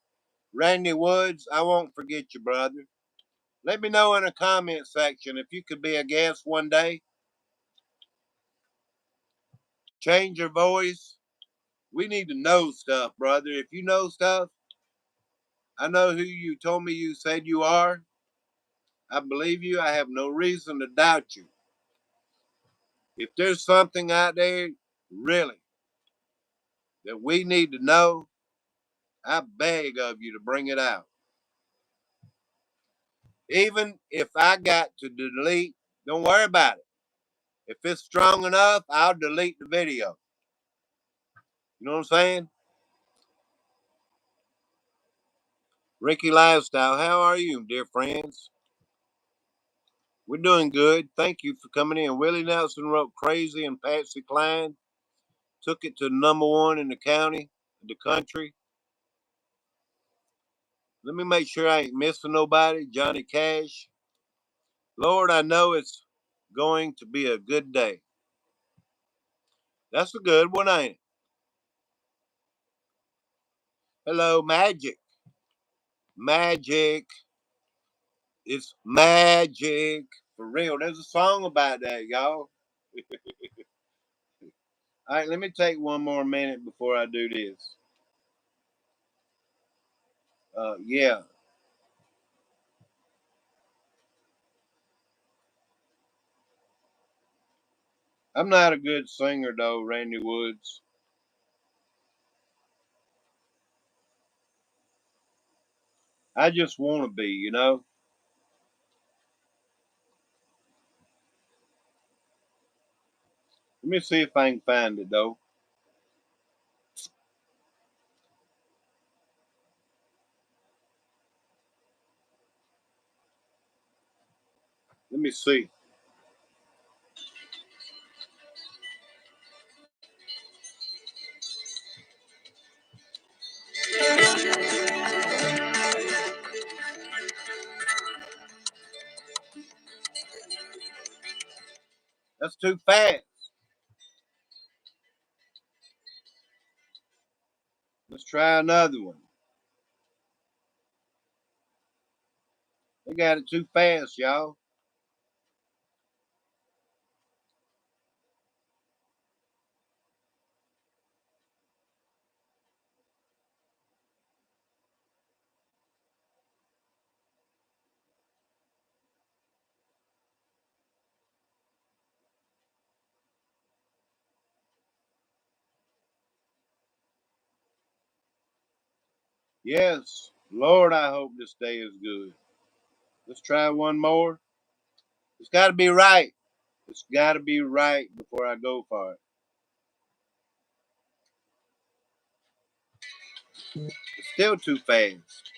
Randy Woods, I won't forget you, brother. Let me know in the comment section if you could be a guest one day. Change your voice. We need to know stuff, brother. If you know stuff, I know who you told me you said you are. I believe you. I have no reason to doubt you. If there's something out there, really, that we need to know, I beg of you to bring it out. Even if I got to delete, don't worry about it. If it's strong enough, I'll delete the video. You know what I'm saying? Ricky Lifestyle, how are you, dear friends? We're doing good. Thank you for coming in. Willie Nelson wrote Crazy, and Patsy Cline took it to #1 in the county, the country. Let me make sure I ain't missing nobody. Johnny Cash. Lord, I know it's going to be a good day. That's a good one, ain't it? Hello, Magic. Magic. It's magic. For real. There's a song about that, y'all. All right, let me take one more minute before I do this. Yeah. I'm not a good singer, though, Randy Woods. I just want to be, you know? Let me see if I can find it, though. Let me see. That's too fast. Let's try another one. They got it too fast, y'all. Yes. Lord, I hope this day is good. Let's try one more. It's got to be right. It's got to be right before I go for it. It's still too fast.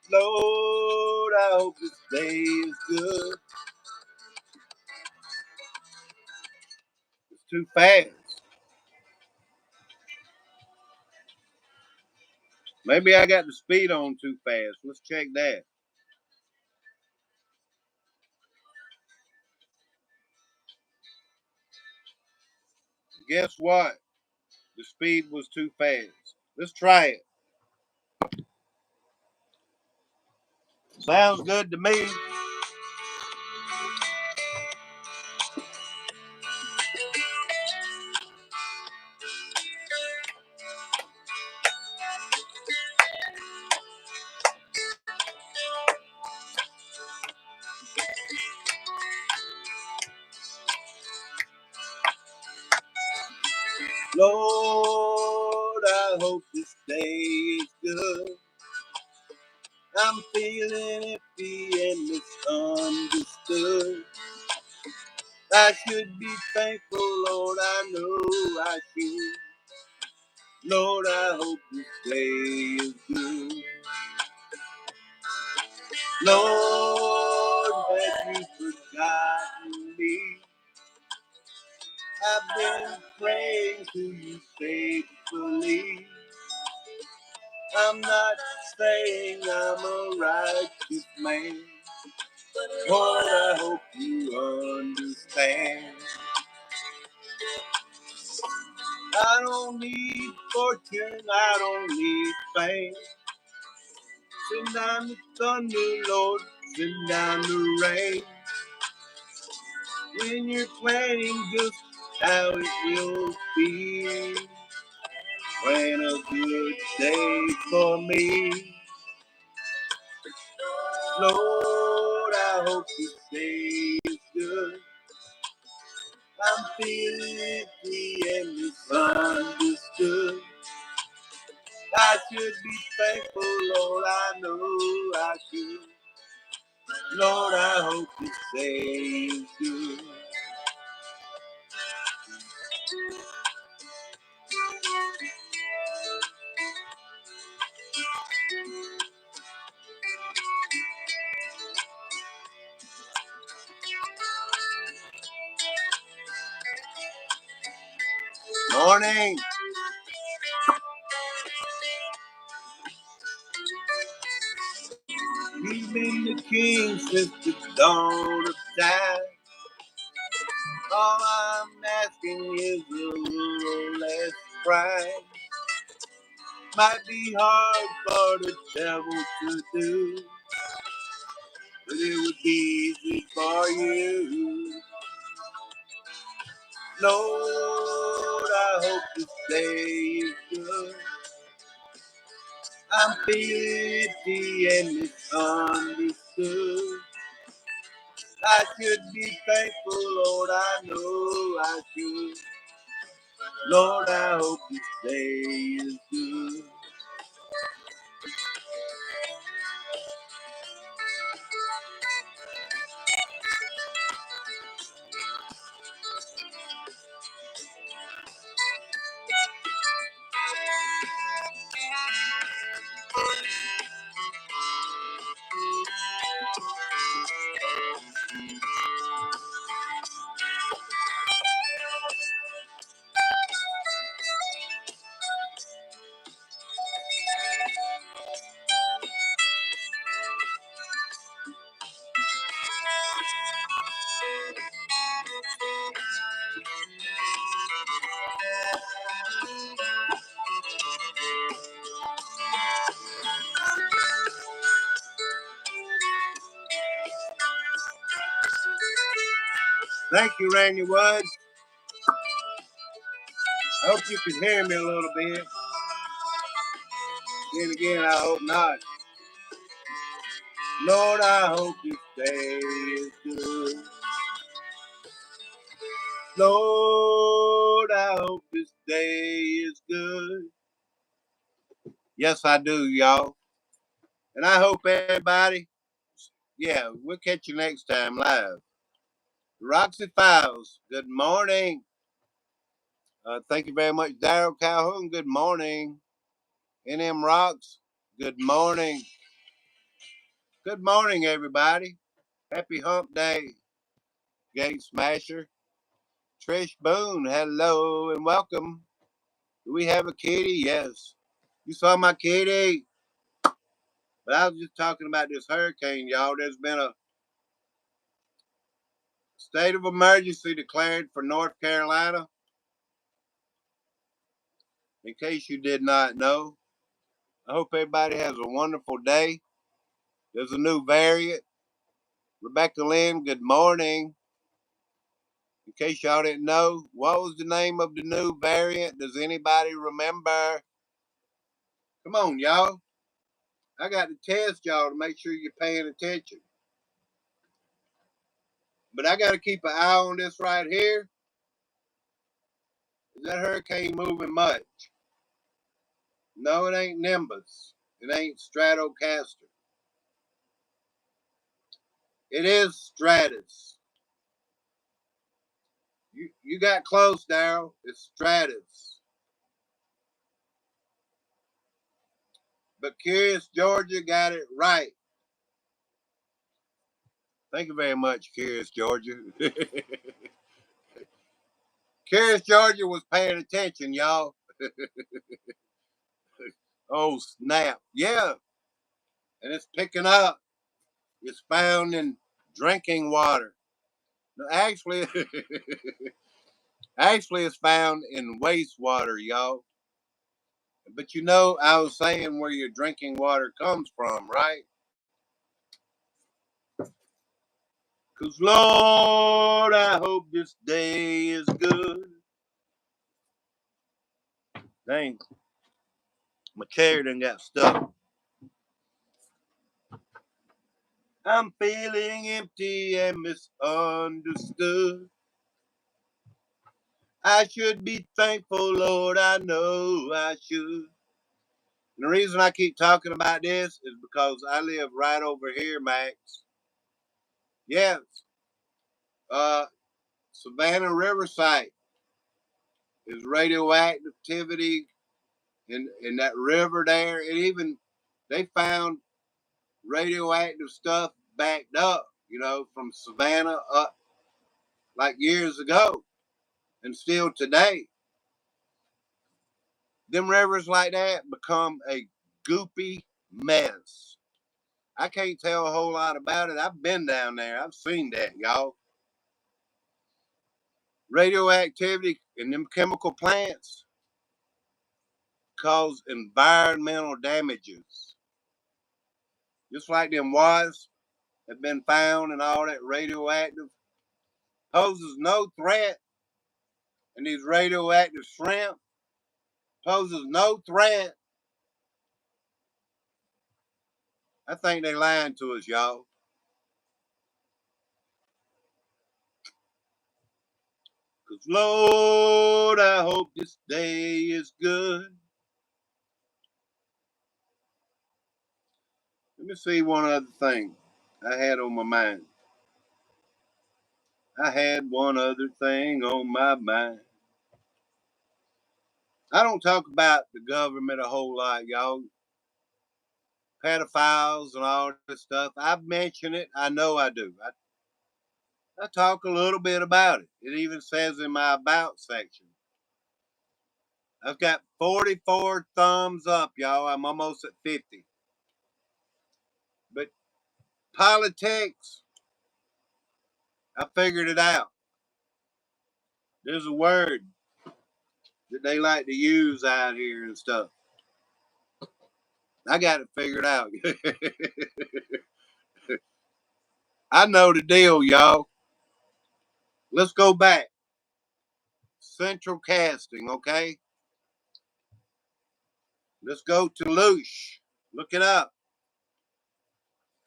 Lord, I hope this day is good. It's too fast. Maybe I got the speed on too fast. Let's check that. Guess what? The speed was too fast. Let's try it. Sounds good to me. Lord, I hope this day is good. I'm feeling iffy and misunderstood. I should be thankful, Lord, I know I should. Lord, I hope this day is good. Lord, have you forgotten me? I've been praying to you faithfully. I'm not saying I'm a righteous man. Lord, I hope you understand. I don't need fortune, I don't need fame. Send down the thunder, Lord, send down the rain. When you're planning just how it will be. Plan a good day for me. Lord, I hope this day is good. I'm feeling free and misunderstood. I should be thankful, Lord, I know I should. Lord, I hope this day is good. Morning. He's been the king since the dawn of time. All I'm asking is a little less pride. Might be hard for the devil to do, but it would be easy for you. Lord, I hope this day is good. I'm feeling empty and misunderstood. I should be thankful, Lord, I know I should. Lord, I hope this day is good. Thank you, Randy Woods. I hope you can hear me a little bit. Then again, I hope not. Lord, I hope this day is good. Lord, I hope this day is good. Yes, I do, y'all. And I hope everybody, yeah, we'll catch you next time live. Roxy Files, good morning. Thank you very much, Daryl Calhoun. Good morning. NM Rocks, good morning. Good morning, everybody. Happy Hump Day. Gate Smasher. Trish Boone, hello and welcome. Do we have a kitty? Yes. You saw my kitty. But I was just talking about this hurricane, y'all. There's been a state of emergency declared for North Carolina. In case you did not know, I hope everybody has a wonderful day. There's a new variant. Rebecca Lynn, good morning. In case y'all didn't know, what was the name of the new variant? Does anybody remember? Come on, y'all. I got to test y'all to make sure you're paying attention. But I got to keep an eye on this right here. Is that hurricane moving much? No, it ain't Nimbus. It ain't Stratocaster. It is Stratus. You got close, Daryl. It's Stratus. But Curious Georgia got it right. Thank you very much, Curious Georgia. Curious Georgia was paying attention, y'all. Oh, snap. Yeah. And it's picking up. It's found in drinking water. No, actually, Actually, it's found in wastewater, y'all. But you know, I was saying where your drinking water comes from, right? Because, Lord, I hope this day is good. Dang, my chair done got stuck. I'm feeling empty and misunderstood. I should be thankful, Lord, I know I should. And the reason I keep talking about this is because I live right over here, Max. Yes, uh, Savannah River site is radioactivity in that river there. And even they found radioactive stuff backed up, you know, from Savannah up like years ago and still today. Them rivers like that become a goopy mess. I can't tell a whole lot about it. I've been down there. I've seen that, y'all. Radioactivity in them chemical plants cause environmental damages. Just like them wasps have been found and all that radioactive poses no threat, and these radioactive shrimp poses no threat. I think they lying to us, y'all. Cause Lord, I hope this day is good. Let me see one other thing I had on my mind. I had one other thing on my mind. I don't talk about the government a whole lot, y'all. Pedophiles and all this stuff. I've mentioned it. I know I do. I talk a little bit about it. It even says in my about section. I've got 44 thumbs up, y'all. I'm almost at 50. But politics, I figured it out. There's a word that they like to use out here and stuff. I got it figured out. I know the deal, y'all. Let's go back. Central casting, okay? Let's go to Loosh. Look it up.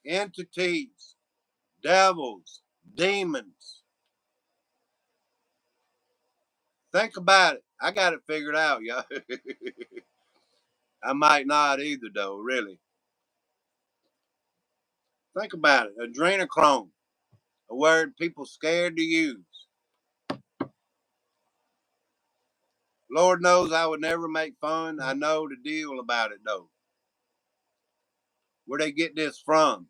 Entities, devils, demons. Think about it. I got it figured out, y'all. I might not either, though, really. Think about it. Adrenochrome, a word people scared to use. Lord knows I would never make fun. I know the deal about it, though. Where they get this from?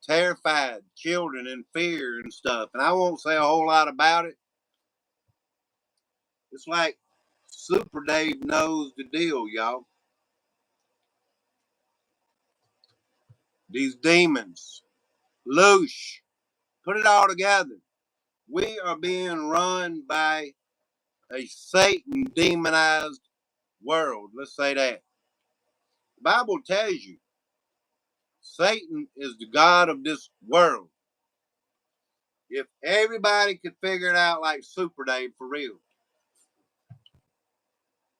Terrified children in fear and stuff. And I won't say a whole lot about it. It's like Super Dave knows the deal, y'all. These demons, Loosh, put it all together. We are being run by a Satan demonized world. Let's say that. The Bible tells you Satan is the God of this world. If everybody could figure it out like Super Dave for real,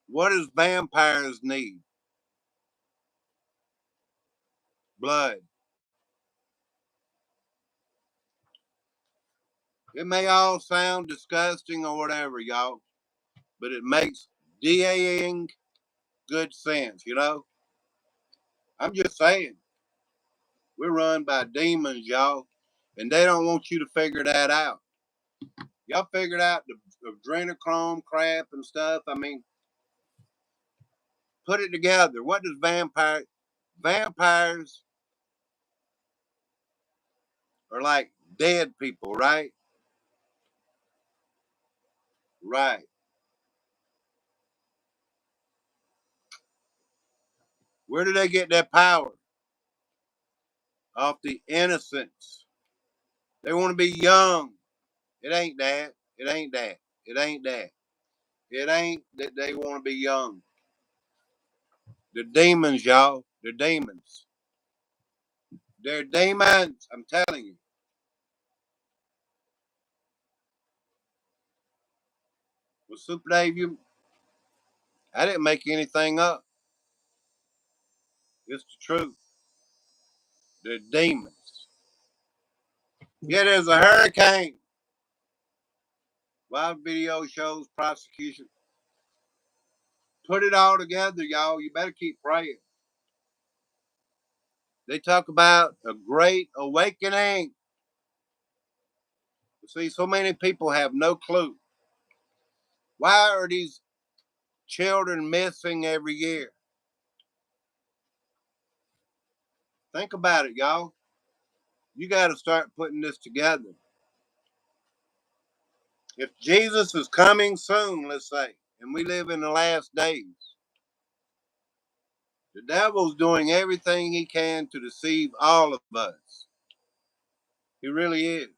what does vampires need? Blood. It may all sound disgusting or whatever, y'all, but it makes DAing good sense, you know? I'm just saying, we're run by demons, y'all, and they don't want you to figure that out. Y'all figured out the adrenochrome crap and stuff. I mean, put it together. What does vampires are like dead people, right? Right. Where do they get their power? Off the innocence. They want to be young. It ain't that. It ain't that. It ain't that. It ain't that they want to be young. The demons, y'all. They're demons. They're demons. I'm telling you. Well, Super Dave, I didn't make anything up. It's the truth. They're demons. Yeah, there's a hurricane. Wild video shows, prosecution. Put it all together, y'all. You better keep praying. They talk about a great awakening. See, so many people have no clue. Why are these children missing every year? Think about it, y'all. You got to start putting this together. If Jesus is coming soon, let's say, and we live in the last days, the devil's doing everything he can to deceive all of us. He really is.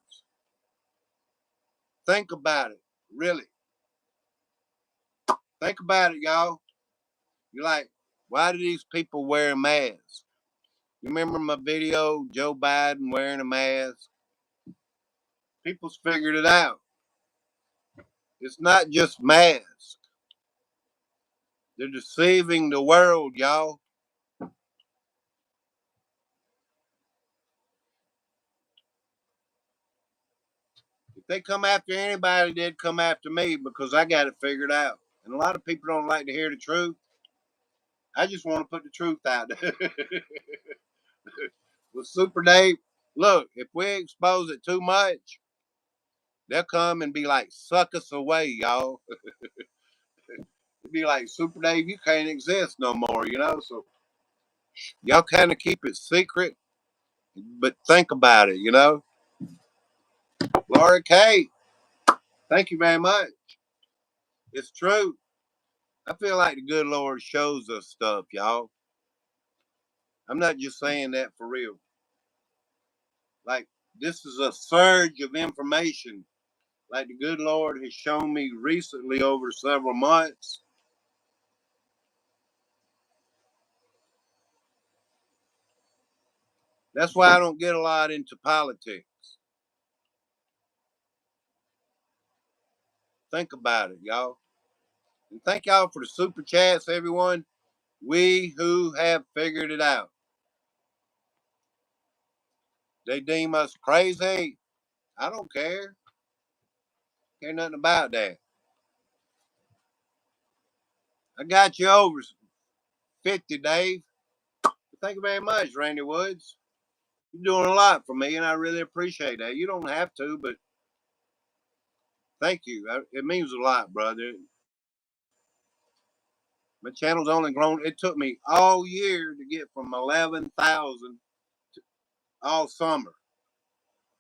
Think about it. Really. Think about it, y'all. You're like, why do these people wear masks? You remember my video, Joe Biden wearing a mask? People's figured it out. It's not just masks. They're deceiving the world, y'all. If they come after anybody, they'd come after me because I got it figured out. And a lot of people don't like to hear the truth. I just want to put the truth out there. With Super Dave, look, if we expose it too much, they'll come and be like, suck us away, y'all. It'd be like, Super Dave, you can't exist no more, you know? So y'all kind of keep it secret, but think about it, you know? Laura K, thank you very much. It's true. I feel like the good Lord shows us stuff, y'all. I'm not just saying that for real. Like, this is a surge of information, like the good Lord has shown me recently over several months. That's why I don't get a lot into politics. Think about it, y'all. And thank y'all for the super chats, everyone. We who have figured it out. They deem us crazy. I don't care. Care nothing about that. I got you over 50, Dave. Thank you very much, Randy Woods. You're doing a lot for me, and I really appreciate that. You don't have to, but thank you. It means a lot, brother. My channel's only grown. It took me all year to get from 11,000 all summer,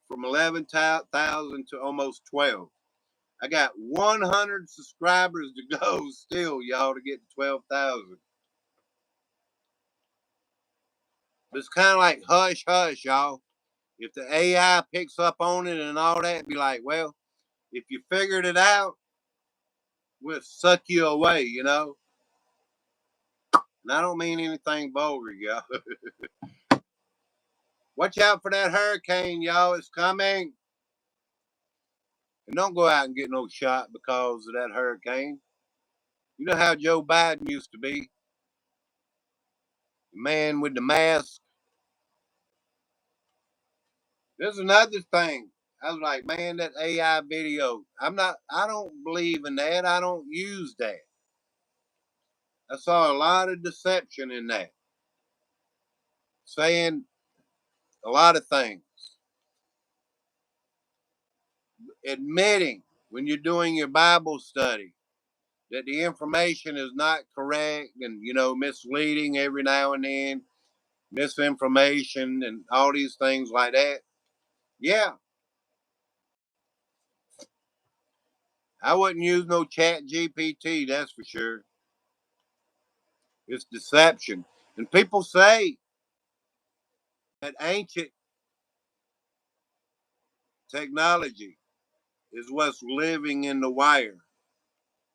from 11,000 to almost 12. I got 100 subscribers to go still, y'all, to get to 12,000. But it's kind of like hush, hush, y'all. If the AI picks up on it and all that, be like, well, if you figured it out, we'll suck you away, you know? And I don't mean anything vulgar, y'all. Watch out for that hurricane, y'all. It's coming. And don't go out and get no shot because of that hurricane. You know how Joe Biden used to be? The man with the mask. There's another thing. I was like, man, that AI video. I don't believe in that. I don't use that. I saw a lot of deception in that. Saying a lot of things. Admitting when you're doing your Bible study that the information is not correct and, misleading every now and then, misinformation and all these things like that. Yeah, I wouldn't use no chat GPT, that's for sure. It's deception. And people say that ancient technology is what's living in the wire.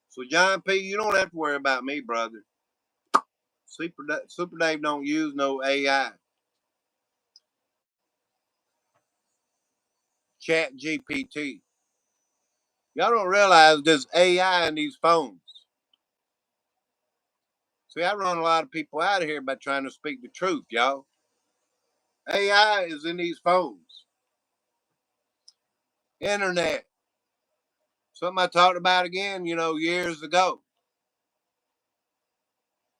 So, John P., you don't have to worry about me, brother. Super Dave don't use no AI. Chat GPT. Y'all don't realize there's AI in these phones. See, I run a lot of people out of here by trying to speak the truth, y'all. AI is in these phones. Internet. Something I talked about again, years ago.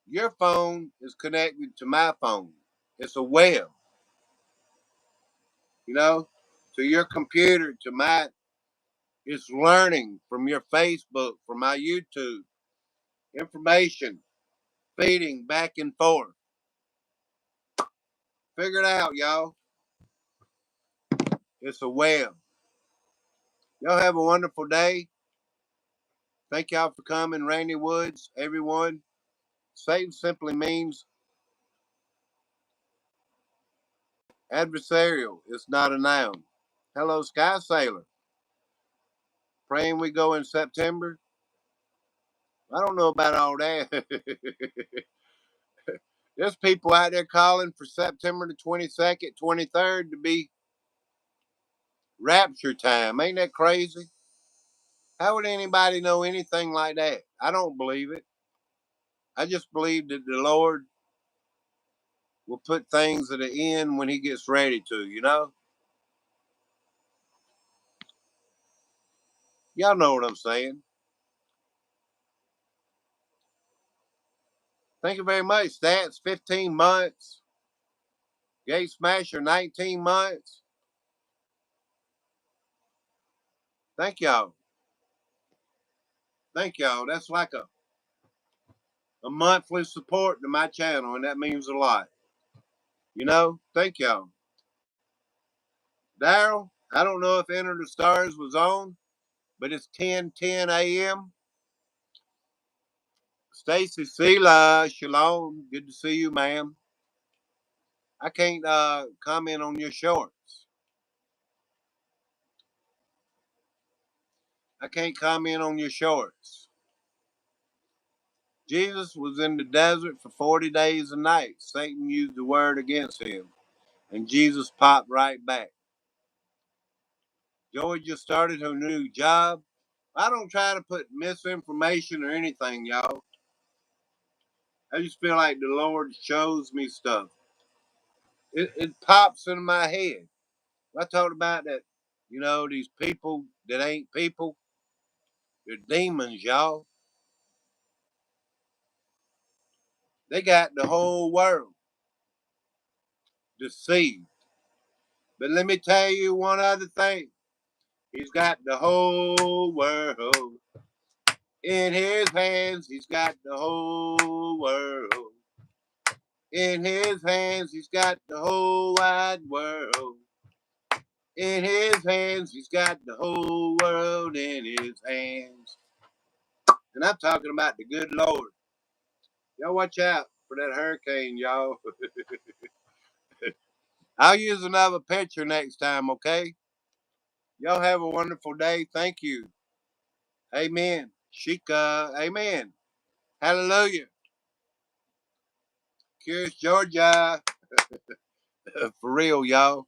Your phone is connected to my phone. It's a web, to your computer, to my, it's learning from your Facebook, from my YouTube, information, feeding back and forth. Figure it out, y'all. It's a web. Y'all have a wonderful day. Thank y'all for coming, Randy Woods, everyone. Satan simply means adversarial. It's not a noun. Hello, Sky Sailor. Praying we go in September. I don't know about all that. There's people out there calling for September the 22nd, 23rd to be rapture time. Ain't that crazy? How would anybody know anything like that? I don't believe it. I just believe that the Lord will put things at the end when he gets ready to. Y'all know what I'm saying. Thank you very much. Stats 15 months. Gate Smasher 19 months. Thank y'all. Thank y'all. That's like a monthly support to my channel, and that means a lot. Thank y'all. Daryl, I don't know if Enter the Stars was on, but it's 10:10 a.m. Stacy Sela, shalom. Good to see you, ma'am. I can't comment on your shorts. I can't comment on your shorts. Jesus was in the desert for 40 days and nights. Satan used the word against him, and Jesus popped right back. Joey just started her new job. I don't try to put misinformation or anything, y'all. I just feel like the Lord shows me stuff. It pops into my head. I talked about that, these people that ain't people, they're demons, y'all. They got the whole world deceived. But let me tell you one other thing. He's got the whole world in his hands. He's got the whole world in his hands. He's got the whole wide world in his hands. He's got the whole world in his hands. And I'm talking about the good Lord. Y'all watch out for that hurricane, y'all. I'll use another picture next time, okay? Y'all have a wonderful day. Thank you. Amen. Shika. Amen. Hallelujah. Curious Georgia. For real, y'all.